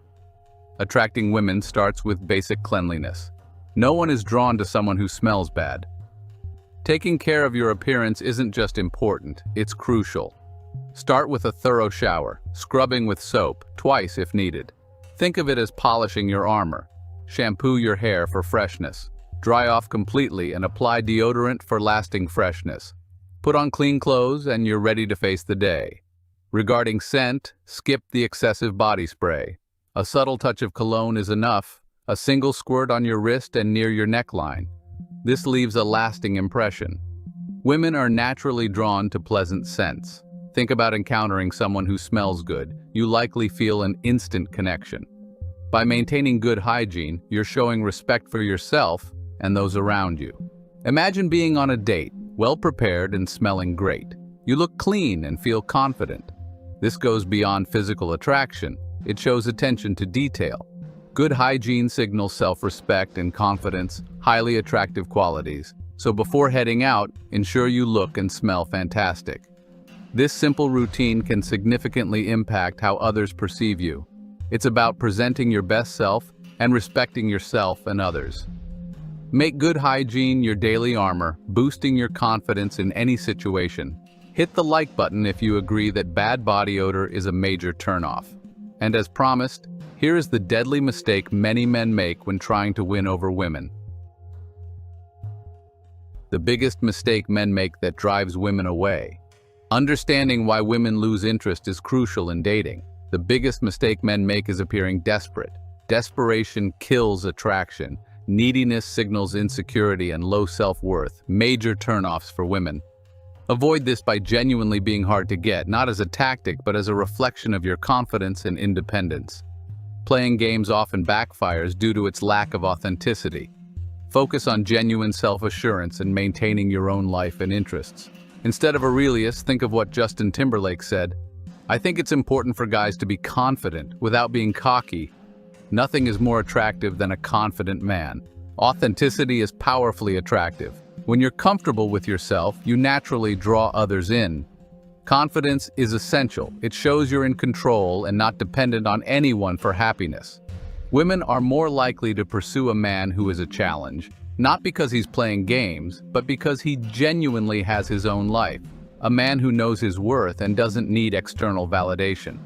Speaker 2: Attracting women starts with basic cleanliness. No one is drawn to someone who smells bad. Taking care of your appearance isn't just important, it's crucial. Start with a thorough shower, scrubbing with soap, twice if needed. Think of it as polishing your armor. Shampoo your hair for freshness. Dry off completely and apply deodorant for lasting freshness. Put on clean clothes and you're ready to face the day. Regarding scent, skip the excessive body spray. A subtle touch of cologne is enough, a single squirt on your wrist and near your neckline. This leaves a lasting impression. Women are naturally drawn to pleasant scents. Think about encountering someone who smells good. You likely feel an instant connection. By maintaining good hygiene, you're showing respect for yourself and those around you. Imagine being on a date, well prepared and smelling great. You look clean and feel confident. This goes beyond physical attraction. It shows attention to detail. Good hygiene signals self-respect and confidence, highly attractive qualities. So before heading out, ensure you look and smell fantastic. This simple routine can significantly impact how others perceive you. It's about presenting your best self and respecting yourself and others. Make good hygiene your daily armor, boosting your confidence in any situation. Hit the like button if you agree that bad body odor is a major turnoff. And as promised, here is the deadly mistake many men make when trying to win over women. The biggest mistake men make that drives women away. Understanding why women lose interest is crucial in dating. The biggest mistake men make is appearing desperate. Desperation kills attraction. Neediness signals insecurity and low self-worth, major turnoffs for women. Avoid this by genuinely being hard to get, not as a tactic, but as a reflection of your confidence and independence. Playing games often backfires due to its lack of authenticity. Focus on genuine self-assurance and maintaining your own life and interests. Instead of Aurelius, think of what Justin Timberlake said. I think it's important for guys to be confident without being cocky. Nothing is more attractive than a confident man. Authenticity is powerfully attractive. When you're comfortable with yourself, you naturally draw others in. Confidence is essential. It shows you're in control and not dependent on anyone for happiness. Women are more likely to pursue a man who is a challenge, not because he's playing games, but because he genuinely has his own life. A man who knows his worth and doesn't need external validation.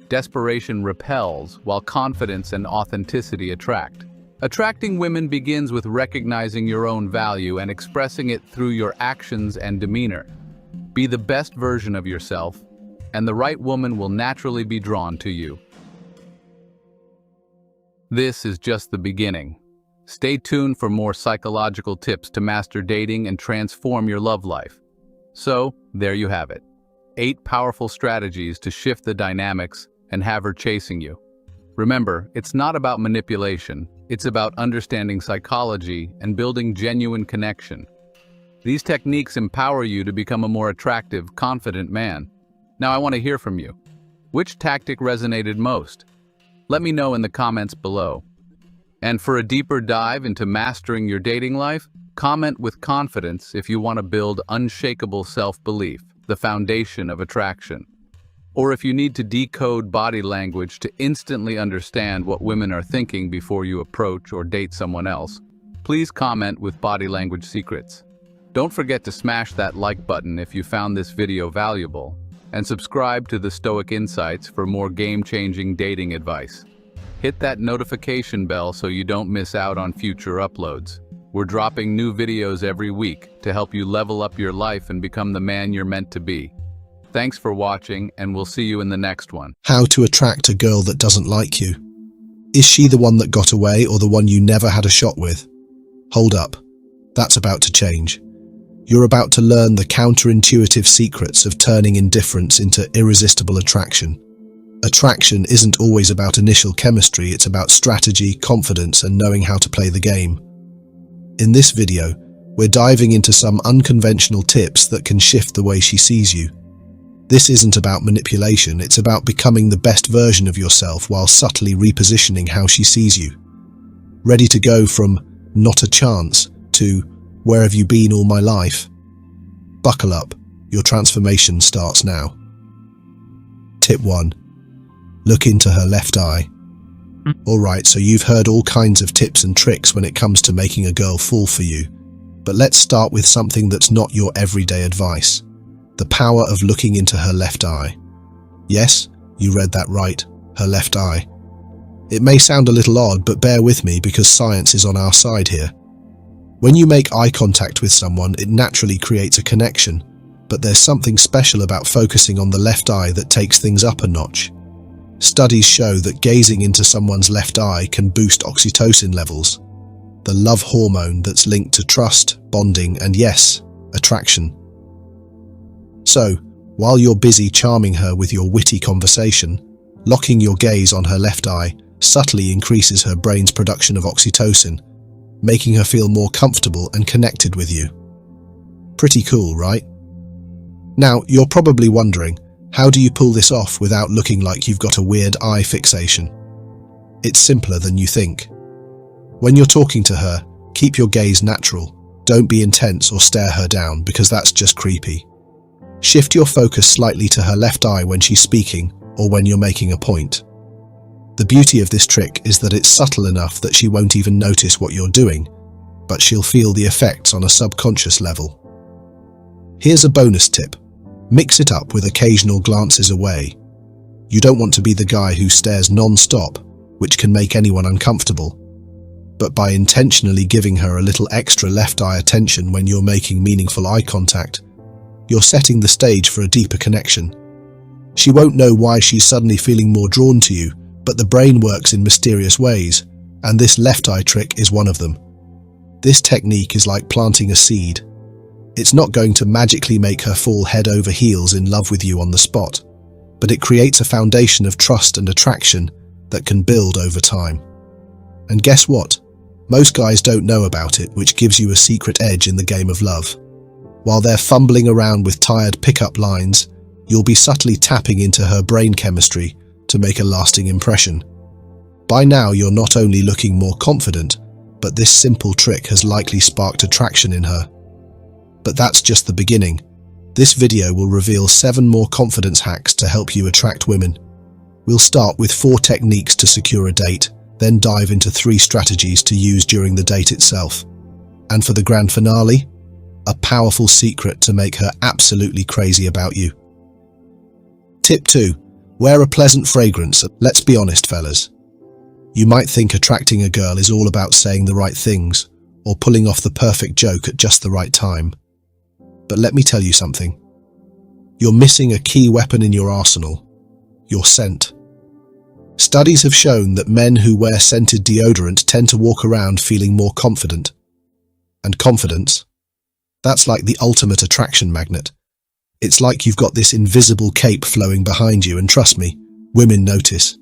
Speaker 2: Desperation repels, while confidence and authenticity attract. Attracting women begins with recognizing your own value and expressing it through your actions and demeanor. Be the best version of yourself, and the right woman will naturally be drawn to you. This is just the beginning. Stay tuned for more psychological tips to master dating and transform your love life. So, there you have it. 8 powerful strategies to shift the dynamics and have her chasing you. Remember, it's not about manipulation. It's about understanding psychology and building genuine connection. These techniques empower you to become a more attractive, confident man. Now I want to hear from you. Which tactic resonated most? Let me know in the comments below. And for a deeper dive into mastering your dating life, comment with confidence if you want to build unshakable self-belief, the foundation of attraction. Or if you need to decode body language to instantly understand what women are thinking before you approach or date someone else, please comment with body language secrets. Don't forget to smash that like button if you found this video valuable, and subscribe to the Stoic Insights for more game-changing dating advice. Hit that notification bell so you don't miss out on future uploads. We're dropping new videos every week to help you level up your life and become the man you're meant to be. Thanks for watching, and we'll see you in the next one.
Speaker 1: How to attract a girl that doesn't like you. Is she the one that got away or the one you never had a shot with? Hold up. That's about to change. You're about to learn the counterintuitive secrets of turning indifference into irresistible attraction. Attraction isn't always about initial chemistry, it's about strategy, confidence, and knowing how to play the game. In this video, we're diving into some unconventional tips that can shift the way she sees you. This isn't about manipulation, it's about becoming the best version of yourself while subtly repositioning how she sees you. Ready to go from "not a chance" to "where have you been all my life"? Buckle up, your transformation starts now. Tip 1. Look into her left eye. Alright, so you've heard all kinds of tips and tricks when it comes to making a girl fall for you. But let's start with something that's not your everyday advice. The power of looking into her left eye. Yes, you read that right, her left eye. It may sound a little odd, but bear with me because science is on our side here. When you make eye contact with someone, it naturally creates a connection, but there's something special about focusing on the left eye that takes things up a notch. Studies show that gazing into someone's left eye can boost oxytocin levels, the love hormone that's linked to trust, bonding, and yes, attraction. So, while you're busy charming her with your witty conversation, locking your gaze on her left eye subtly increases her brain's production of oxytocin, making her feel more comfortable and connected with you. Pretty cool, right? Now, you're probably wondering, how do you pull this off without looking like you've got a weird eye fixation? It's simpler than you think. When you're talking to her, keep your gaze natural. Don't be intense or stare her down because that's just creepy. Shift your focus slightly to her left eye when she's speaking or when you're making a point. The beauty of this trick is that it's subtle enough that she won't even notice what you're doing, but she'll feel the effects on a subconscious level. Here's a bonus tip. Mix it up with occasional glances away. You don't want to be the guy who stares non-stop, which can make anyone uncomfortable. But by intentionally giving her a little extra left eye attention when you're making meaningful eye contact, you're setting the stage for a deeper connection. She won't know why she's suddenly feeling more drawn to you, but the brain works in mysterious ways, and this left eye trick is one of them. This technique is like planting a seed. It's not going to magically make her fall head over heels in love with you on the spot, but it creates a foundation of trust and attraction that can build over time. And guess what? Most guys don't know about it, which gives you a secret edge in the game of love. While they're fumbling around with tired pickup lines, you'll be subtly tapping into her brain chemistry to make a lasting impression. By now, you're not only looking more confident, but this simple trick has likely sparked attraction in her. But that's just the beginning. This video will reveal 7 more confidence hacks to help you attract women. We'll start with 4 techniques to secure a date, then dive into 3 strategies to use during the date itself. And for the grand finale, a powerful secret to make her absolutely crazy about you. Tip 2. Wear a pleasant fragrance. Let's be honest, fellas. You might think attracting a girl is all about saying the right things or pulling off the perfect joke at just the right time. But let me tell you something. You're missing a key weapon in your arsenal: your scent. Studies have shown that men who wear scented deodorant tend to walk around feeling more confident. And confidence? That's like the ultimate attraction magnet. It's like you've got this invisible cape flowing behind you, and trust me, women notice.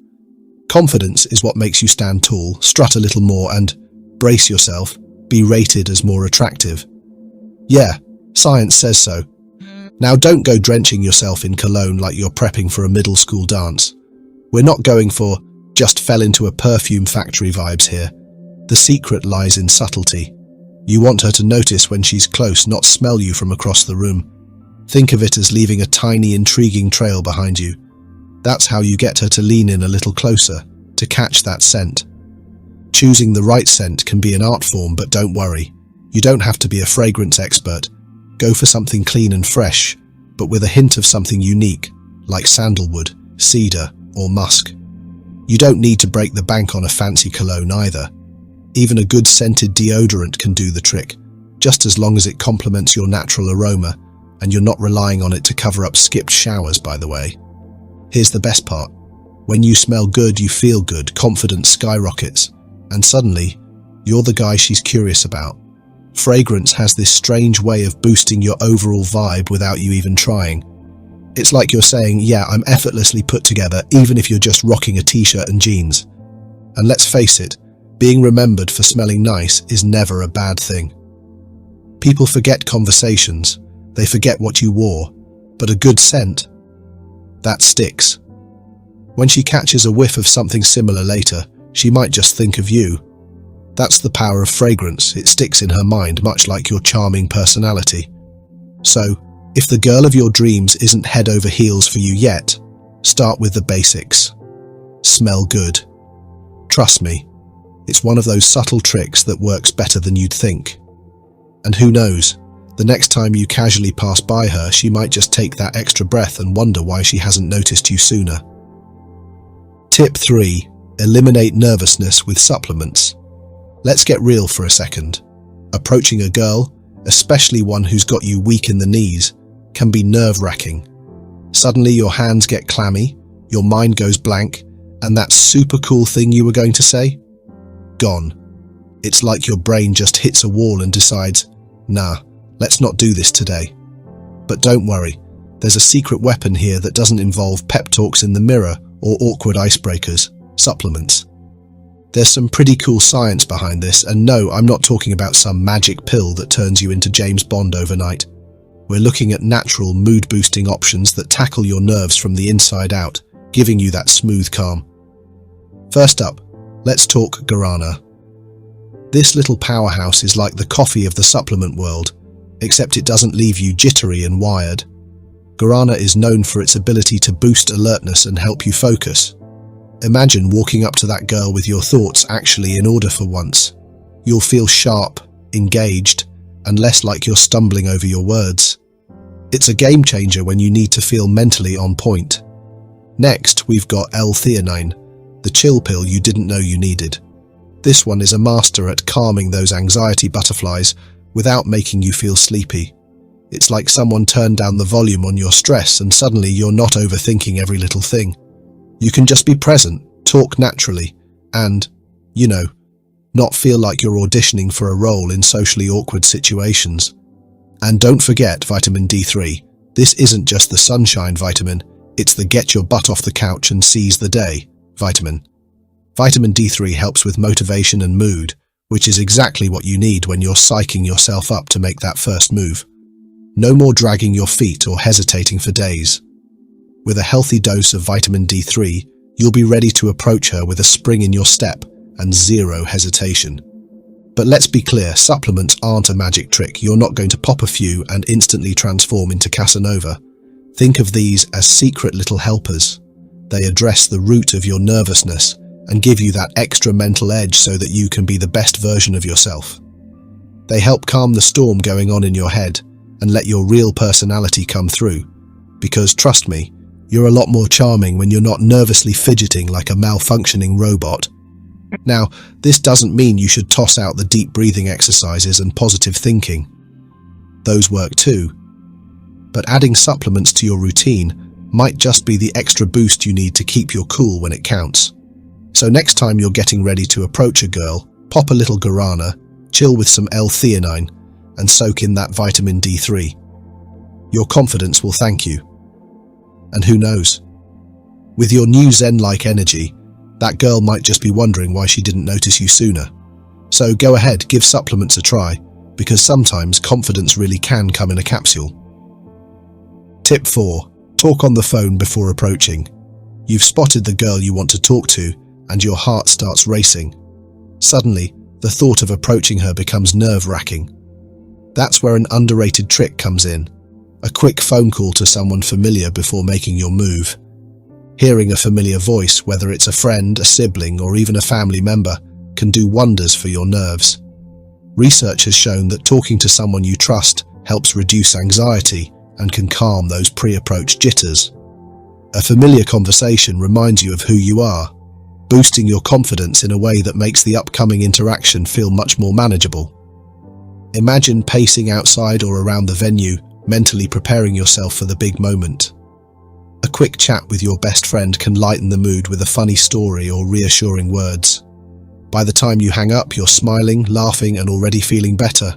Speaker 1: Confidence is what makes you stand tall, strut a little more, and, brace yourself, be rated as more attractive. Yeah, science says so. Now don't go drenching yourself in cologne like you're prepping for a middle school dance. We're not going for just fell into a perfume factory vibes here. The secret lies in subtlety. You want her to notice when she's close, not smell you from across the room. Think of it as leaving a tiny, intriguing trail behind you. That's how you get her to lean in a little closer, to catch that scent. Choosing the right scent can be an art form, but don't worry. You don't have to be a fragrance expert. Go for something clean and fresh, but with a hint of something unique, like sandalwood, cedar, or musk. You don't need to break the bank on a fancy cologne either. Even a good scented deodorant can do the trick, just as long as it complements your natural aroma, and you're not relying on it to cover up skipped showers, by the way. Here's the best part. When you smell good, you feel good, confidence skyrockets, and suddenly, you're the guy she's curious about. Fragrance has this strange way of boosting your overall vibe without you even trying. It's like you're saying, yeah, I'm effortlessly put together, even if you're just rocking a t-shirt and jeans. And let's face it, being remembered for smelling nice is never a bad thing. People forget conversations, they forget what you wore, but a good scent, that sticks. When she catches a whiff of something similar later, she might just think of you. That's the power of fragrance, it sticks in her mind much like your charming personality. So, if the girl of your dreams isn't head over heels for you yet, start with the basics. Smell good. Trust me, it's one of those subtle tricks that works better than you'd think. And who knows, the next time you casually pass by her, she might just take that extra breath and wonder why she hasn't noticed you sooner. Tip 3. Eliminate nervousness with supplements. Let's get real for a second. Approaching a girl, especially one who's got you weak in the knees, can be nerve-wracking. Suddenly your hands get clammy, your mind goes blank, and that super cool thing you were going to say? Gone. It's like your brain just hits a wall and decides, nah, let's not do this today. But don't worry, there's a secret weapon here that doesn't involve pep talks in the mirror or awkward icebreakers, supplements. There's some pretty cool science behind this, and no, I'm not talking about some magic pill that turns you into James Bond overnight. We're looking at natural, mood-boosting options that tackle your nerves from the inside out, giving you that smooth calm. First up, let's talk guarana. This little powerhouse is like the coffee of the supplement world, except it doesn't leave you jittery and wired. Guarana is known for its ability to boost alertness and help you focus. Imagine walking up to that girl with your thoughts actually in order for once. You'll feel sharp, engaged, and less like you're stumbling over your words. It's a game changer when you need to feel mentally on point. Next, we've got L-theanine, the chill pill you didn't know you needed. This one is a master at calming those anxiety butterflies without making you feel sleepy. It's like someone turned down the volume on your stress and suddenly you're not overthinking every little thing. You can just be present, talk naturally, and, not feel like you're auditioning for a role in socially awkward situations. And don't forget vitamin D3. This isn't just the sunshine vitamin, it's the get your butt off the couch and seize the day vitamin. Vitamin D3 helps with motivation and mood, which is exactly what you need when you're psyching yourself up to make that first move. No more dragging your feet or hesitating for days. With a healthy dose of vitamin D3, you'll be ready to approach her with a spring in your step and zero hesitation. But let's be clear, supplements aren't a magic trick. You're not going to pop a few and instantly transform into Casanova. Think of these as secret little helpers. They address the root of your nervousness and give you that extra mental edge so that you can be the best version of yourself. They help calm the storm going on in your head and let your real personality come through. Because trust me, you're a lot more charming when you're not nervously fidgeting like a malfunctioning robot. Now, this doesn't mean you should toss out the deep breathing exercises and positive thinking. Those work too. But adding supplements to your routine might just be the extra boost you need to keep your cool when it counts. So next time you're getting ready to approach a girl, pop a little guarana, chill with some L-theanine, and soak in that vitamin D3. Your confidence will thank you. And who knows? With your new zen-like energy, that girl might just be wondering why she didn't notice you sooner. So go ahead, give supplements a try, because sometimes confidence really can come in a capsule. Tip 4. Talk on the phone before approaching. You've spotted the girl you want to talk to, and your heart starts racing. Suddenly, the thought of approaching her becomes nerve-wracking. That's where an underrated trick comes in. A quick phone call to someone familiar before making your move. Hearing a familiar voice, whether it's a friend, a sibling, or even a family member, can do wonders for your nerves. Research has shown that talking to someone you trust helps reduce anxiety and can calm those pre-approach jitters. A familiar conversation reminds you of who you are, boosting your confidence in a way that makes the upcoming interaction feel much more manageable. Imagine pacing outside or around the venue, mentally preparing yourself for the big moment. A quick chat with your best friend can lighten the mood with a funny story or reassuring words. By the time you hang up, you're smiling, laughing, and already feeling better.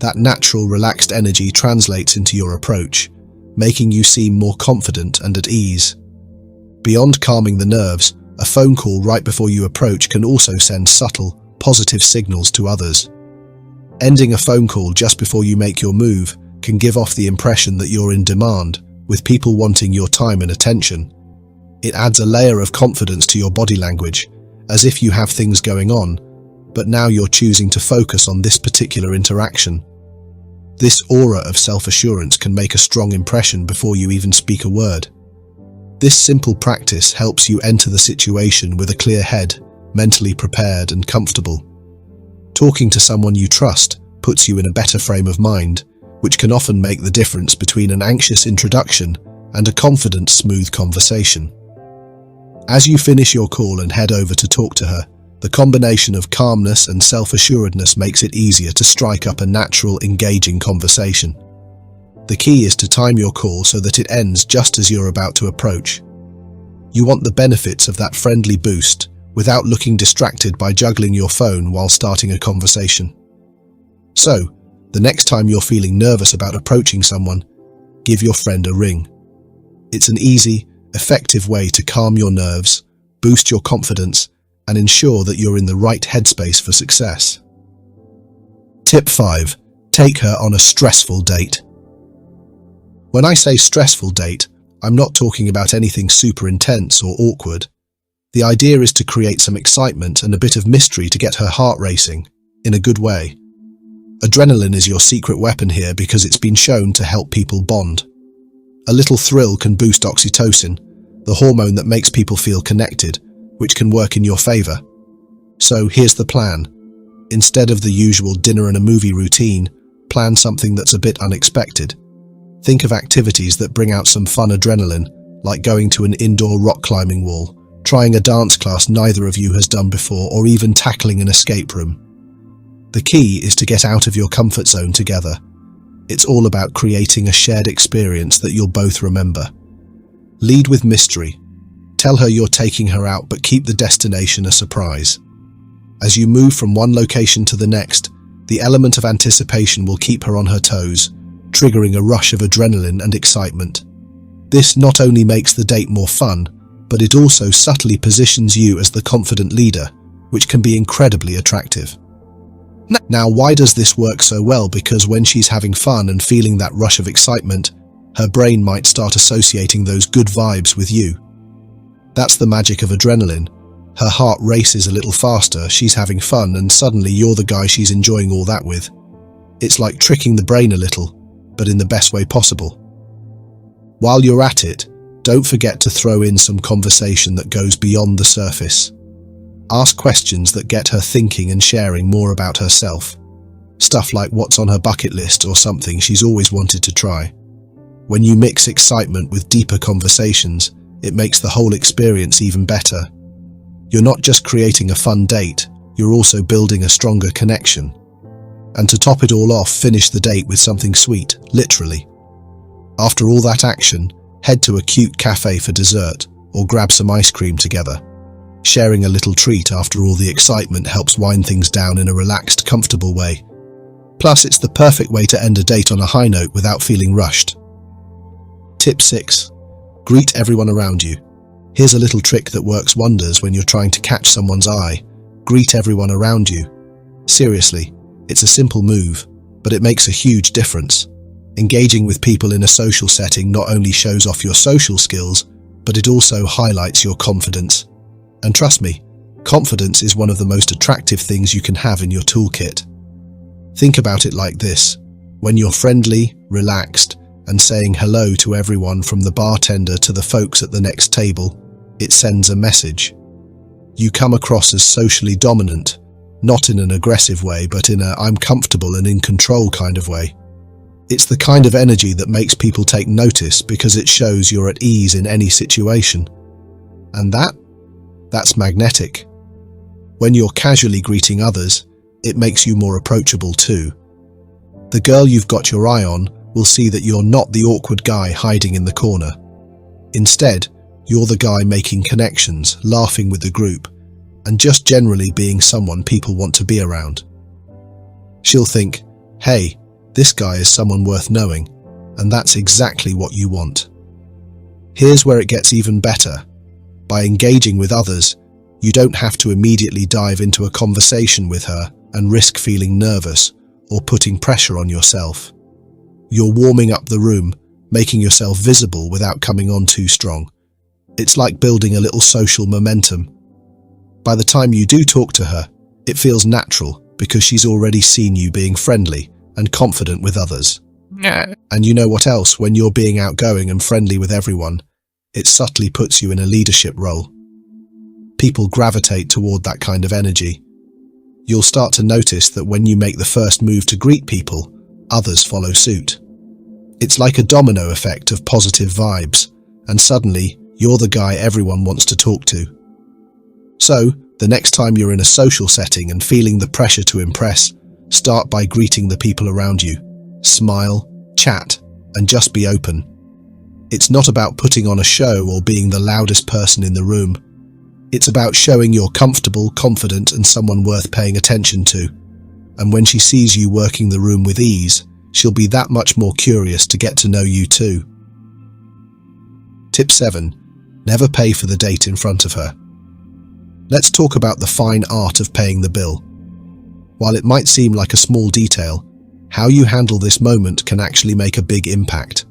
Speaker 1: That natural, relaxed energy translates into your approach, making you seem more confident and at ease. Beyond calming the nerves, a phone call right before you approach can also send subtle, positive signals to others. Ending a phone call just before you make your move can give off the impression that you're in demand, with people wanting your time and attention. It adds a layer of confidence to your body language, as if you have things going on, but now you're choosing to focus on this particular interaction. This aura of self-assurance can make a strong impression before you even speak a word. This simple practice helps you enter the situation with a clear head, mentally prepared and comfortable. Talking to someone you trust puts you in a better frame of mind, which can often make the difference between an anxious introduction and a confident, smooth conversation. As you finish your call and head over to talk to her, the combination of calmness and self-assuredness makes it easier to strike up a natural, engaging conversation. The key is to time your call so that it ends just as you're about to approach. You want the benefits of that friendly boost without looking distracted by juggling your phone while starting a conversation. So, the next time you're feeling nervous about approaching someone, give your friend a ring. It's an easy, effective way to calm your nerves, boost your confidence, and ensure that you're in the right headspace for success. Tip 5. Take her on a stressful date. When I say stressful date, I'm not talking about anything super intense or awkward. The idea is to create some excitement and a bit of mystery to get her heart racing, in a good way. Adrenaline is your secret weapon here because it's been shown to help people bond. A little thrill can boost oxytocin, the hormone that makes people feel connected, which can work in your favor. So here's the plan. Instead of the usual dinner and a movie routine, plan something that's a bit unexpected. Think of activities that bring out some fun adrenaline, like going to an indoor rock climbing wall, trying a dance class neither of you has done before, or even tackling an escape room. The key is to get out of your comfort zone together. It's all about creating a shared experience that you'll both remember. Lead with mystery. Tell her you're taking her out, but keep the destination a surprise. As you move from one location to the next, the element of anticipation will keep her on her toes, triggering a rush of adrenaline and excitement. This not only makes the date more fun, but it also subtly positions you as the confident leader, which can be incredibly attractive. Now, why does this work so well? Because when she's having fun and feeling that rush of excitement, her brain might start associating those good vibes with you. That's the magic of adrenaline. Her heart races a little faster, she's having fun, and suddenly you're the guy she's enjoying all that with. It's like tricking the brain a little, but in the best way possible. While you're at it, don't forget to throw in some conversation that goes beyond the surface. Ask questions that get her thinking and sharing more about herself. Stuff like what's on her bucket list or something she's always wanted to try. When you mix excitement with deeper conversations, it makes the whole experience even better. You're not just creating a fun date, you're also building a stronger connection. And to top it all off, finish the date with something sweet, literally. After all that action, head to a cute cafe for dessert, or grab some ice cream together. Sharing a little treat after all the excitement helps wind things down in a relaxed, comfortable way. Plus, it's the perfect way to end a date on a high note without feeling rushed. Tip 6. Greet everyone around you. Here's a little trick that works wonders when you're trying to catch someone's eye. Greet everyone around you. Seriously, it's a simple move, but it makes a huge difference. Engaging with people in a social setting not only shows off your social skills, but it also highlights your confidence. And trust me, confidence is one of the most attractive things you can have in your toolkit. Think about it like this. When you're friendly, relaxed, and saying hello to everyone from the bartender to the folks at the next table, it sends a message. You come across as socially dominant, not in an aggressive way, but in a I'm comfortable and in control kind of way. It's the kind of energy that makes people take notice because it shows you're at ease in any situation. And that's magnetic. When you're casually greeting others, it makes you more approachable too. The girl you've got your eye on will see that you're not the awkward guy hiding in the corner. Instead, you're the guy making connections, laughing with the group, and just generally being someone people want to be around. She'll think, hey, this guy is someone worth knowing, and that's exactly what you want. Here's where it gets even better. By engaging with others, you don't have to immediately dive into a conversation with her and risk feeling nervous or putting pressure on yourself. You're warming up the room, making yourself visible without coming on too strong. It's like building a little social momentum. By the time you do talk to her, it feels natural because she's already seen you being friendly and confident with others. And you know what else? When you're being outgoing and friendly with everyone, it subtly puts you in a leadership role. People gravitate toward that kind of energy. You'll start to notice that when you make the first move to greet people, others follow suit. It's like a domino effect of positive vibes, and suddenly you're the guy everyone wants to talk to. So, the next time you're in a social setting and feeling the pressure to impress, start by greeting the people around you. Smile, chat, and just be open. It's not about putting on a show or being the loudest person in the room. It's about showing you're comfortable, confident, and someone worth paying attention to. And when she sees you working the room with ease, she'll be that much more curious to get to know you too. Tip 7. Never pay for the date in front of her. Let's talk about the fine art of paying the bill. While it might seem like a small detail, how you handle this moment can actually make a big impact.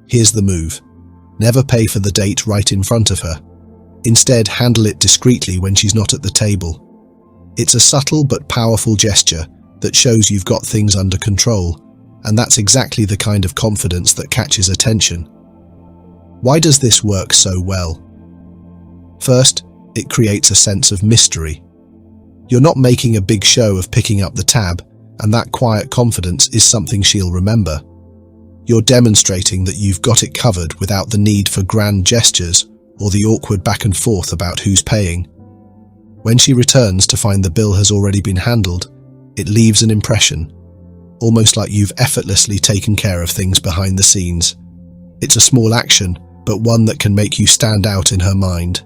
Speaker 1: Here's the move. Never pay for the date right in front of her. Instead, handle it discreetly when she's not at the table. It's a subtle but powerful gesture that shows you've got things under control, and that's exactly the kind of confidence that catches attention. Why does this work so well? First, it creates a sense of mystery. You're not making a big show of picking up the tab, and that quiet confidence is something she'll remember. You're demonstrating that you've got it covered without the need for grand gestures or the awkward back and forth about who's paying. When she returns to find the bill has already been handled, it leaves an impression, almost like you've effortlessly taken care of things behind the scenes. It's a small action, but one that can make you stand out in her mind.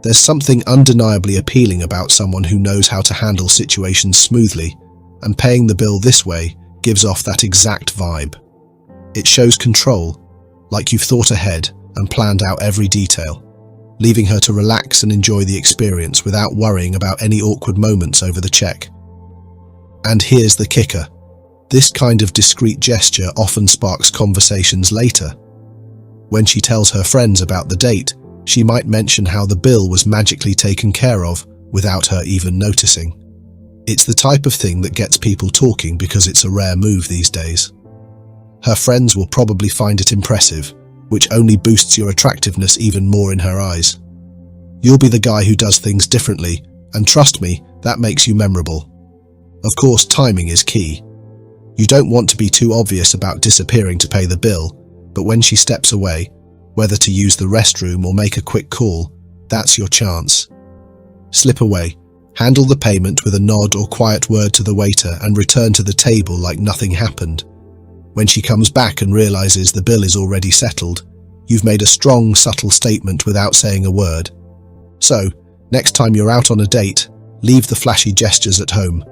Speaker 1: There's something undeniably appealing about someone who knows how to handle situations smoothly, and paying the bill this way gives off that exact vibe. It shows control, like you've thought ahead and planned out every detail, leaving her to relax and enjoy the experience without worrying about any awkward moments over the check. And here's the kicker. This kind of discreet gesture often sparks conversations later. When she tells her friends about the date, she might mention how the bill was magically taken care of without her even noticing. It's the type of thing that gets people talking because it's a rare move these days. Her friends will probably find it impressive, which only boosts your attractiveness even more in her eyes. You'll be the guy who does things differently, and trust me, that makes you memorable. Of course, timing is key. You don't want to be too obvious about disappearing to pay the bill, but when she steps away, whether to use the restroom or make a quick call, that's your chance. Slip away, handle the payment with a nod or quiet word to the waiter, and return to the table like nothing happened. When she comes back and realizes the bill is already settled, you've made a strong, subtle statement without saying a word. So, next time you're out on a date, leave the flashy gestures at home.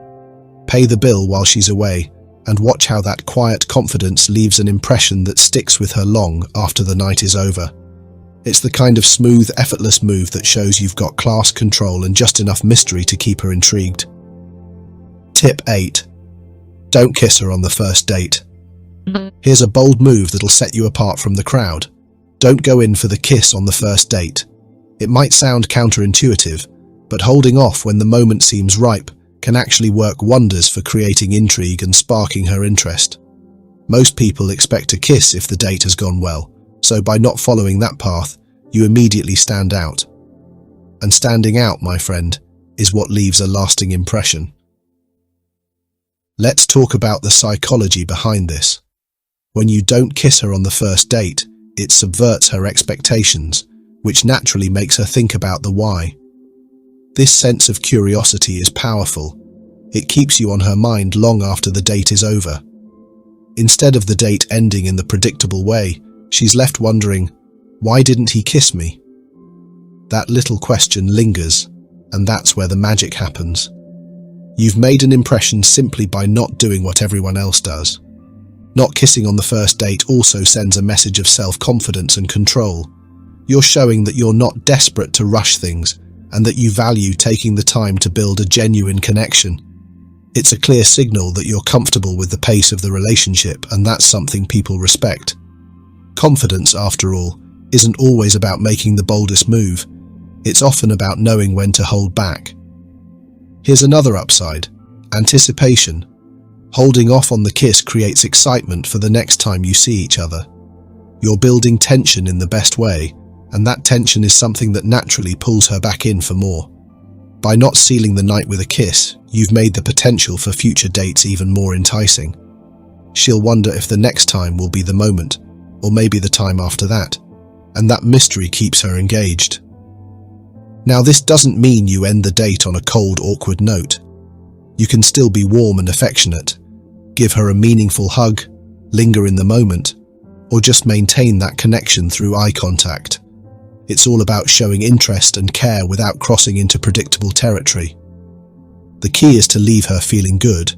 Speaker 1: Pay the bill while she's away, and watch how that quiet confidence leaves an impression that sticks with her long after the night is over. It's the kind of smooth, effortless move that shows you've got class, control, and just enough mystery to keep her intrigued. Tip 8. Don't kiss her on the first date. Here's a bold move that'll set you apart from the crowd. Don't go in for the kiss on the first date. It might sound counterintuitive, but holding off when the moment seems ripe can actually work wonders for creating intrigue and sparking her interest. Most people expect a kiss if the date has gone well, so by not following that path, you immediately stand out. And standing out, my friend, is what leaves a lasting impression. Let's talk about the psychology behind this. When you don't kiss her on the first date, it subverts her expectations, which naturally makes her think about the why. This sense of curiosity is powerful. It keeps you on her mind long after the date is over. Instead of the date ending in the predictable way, she's left wondering, why didn't he kiss me? That little question lingers, and that's where the magic happens. You've made an impression simply by not doing what everyone else does. Not kissing on the first date also sends a message of self-confidence and control. You're showing that you're not desperate to rush things and that you value taking the time to build a genuine connection. It's a clear signal that you're comfortable with the pace of the relationship, and that's something people respect. Confidence, after all, isn't always about making the boldest move. It's often about knowing when to hold back. Here's another upside: anticipation. Holding off on the kiss creates excitement for the next time you see each other. You're building tension in the best way, and that tension is something that naturally pulls her back in for more. By not sealing the night with a kiss, you've made the potential for future dates even more enticing. She'll wonder if the next time will be the moment, or maybe the time after that, and that mystery keeps her engaged. Now, this doesn't mean you end the date on a cold, awkward note. You can still be warm and affectionate, give her a meaningful hug, linger in the moment, or just maintain that connection through eye contact. It's all about showing interest and care without crossing into predictable territory. The key is to leave her feeling good,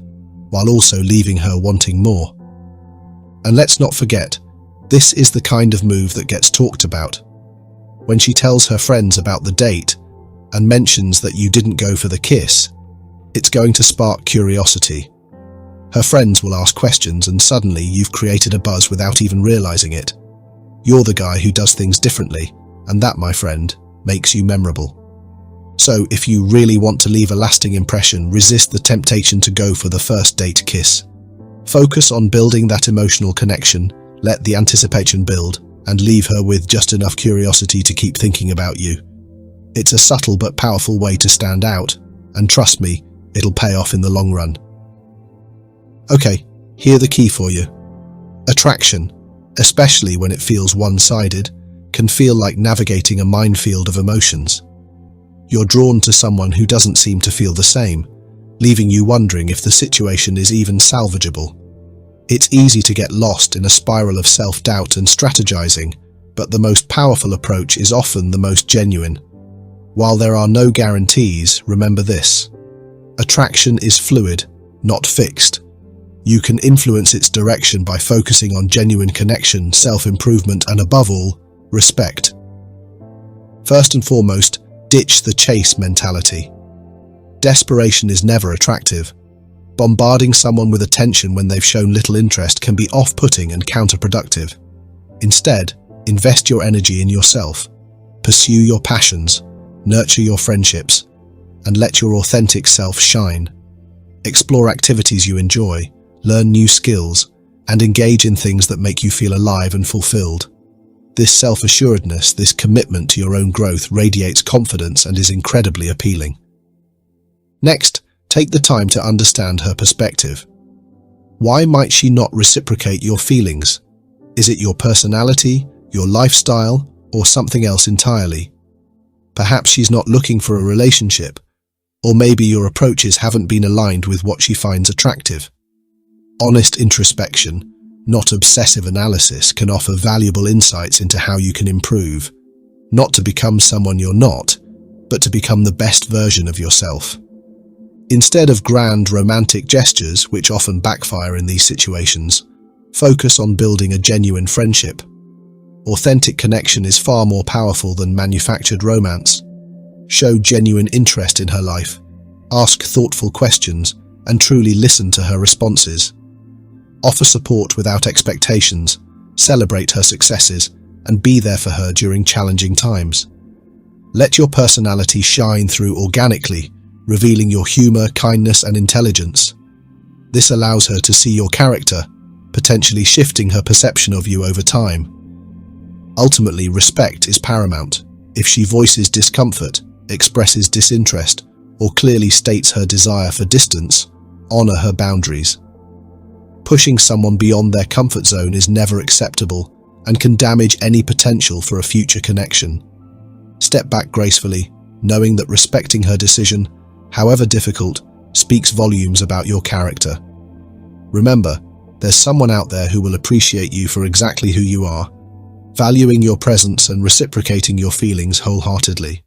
Speaker 1: while also leaving her wanting more. And let's not forget, this is the kind of move that gets talked about. When she tells her friends about the date and mentions that you didn't go for the kiss, it's going to spark curiosity. Her friends will ask questions, and suddenly you've created a buzz without even realizing it. You're the guy who does things differently, and that, my friend, makes you memorable. So, if you really want to leave a lasting impression, resist the temptation to go for the first date kiss. Focus on building that emotional connection, let the anticipation build, and leave her with just enough curiosity to keep thinking about you. It's a subtle but powerful way to stand out, and trust me, it'll pay off in the long run. Okay, here's the key for you. Attraction, especially when it feels one-sided, can feel like navigating a minefield of emotions. You're drawn to someone who doesn't seem to feel the same, leaving you wondering if the situation is even salvageable. It's easy to get lost in a spiral of self-doubt and strategizing, but the most powerful approach is often the most genuine. While there are no guarantees, remember this: attraction is fluid, not fixed. You can influence its direction by focusing on genuine connection, self-improvement, and above all, respect. First and foremost, ditch the chase mentality. Desperation is never attractive. Bombarding someone with attention when they've shown little interest can be off-putting and counterproductive. Instead, invest your energy in yourself. Pursue your passions, nurture your friendships, and let your authentic self shine. Explore activities you enjoy, learn new skills, and engage in things that make you feel alive and fulfilled. This self-assuredness, this commitment to your own growth radiates confidence and is incredibly appealing. Next, take the time to understand her perspective. Why might she not reciprocate your feelings? Is it your personality, your lifestyle, or something else entirely? Perhaps she's not looking for a relationship, or maybe your approaches haven't been aligned with what she finds attractive. Honest introspection, not obsessive analysis, can offer valuable insights into how you can improve, not to become someone you're not, but to become the best version of yourself. Instead of grand romantic gestures, which often backfire in these situations, focus on building a genuine friendship. Authentic connection is far more powerful than manufactured romance. Show genuine interest in her life, ask thoughtful questions, and truly listen to her responses. Offer support without expectations, celebrate her successes, and be there for her during challenging times. Let your personality shine through organically, revealing your humor, kindness, and intelligence. This allows her to see your character, potentially shifting her perception of you over time. Ultimately, respect is paramount. If she voices discomfort, expresses disinterest, or clearly states her desire for distance, honor her boundaries. Pushing someone beyond their comfort zone is never acceptable and can damage any potential for a future connection. Step back gracefully, knowing that respecting her decision, however difficult, speaks volumes about your character. Remember, there's someone out there who will appreciate you for exactly who you are, valuing your presence and reciprocating your feelings wholeheartedly.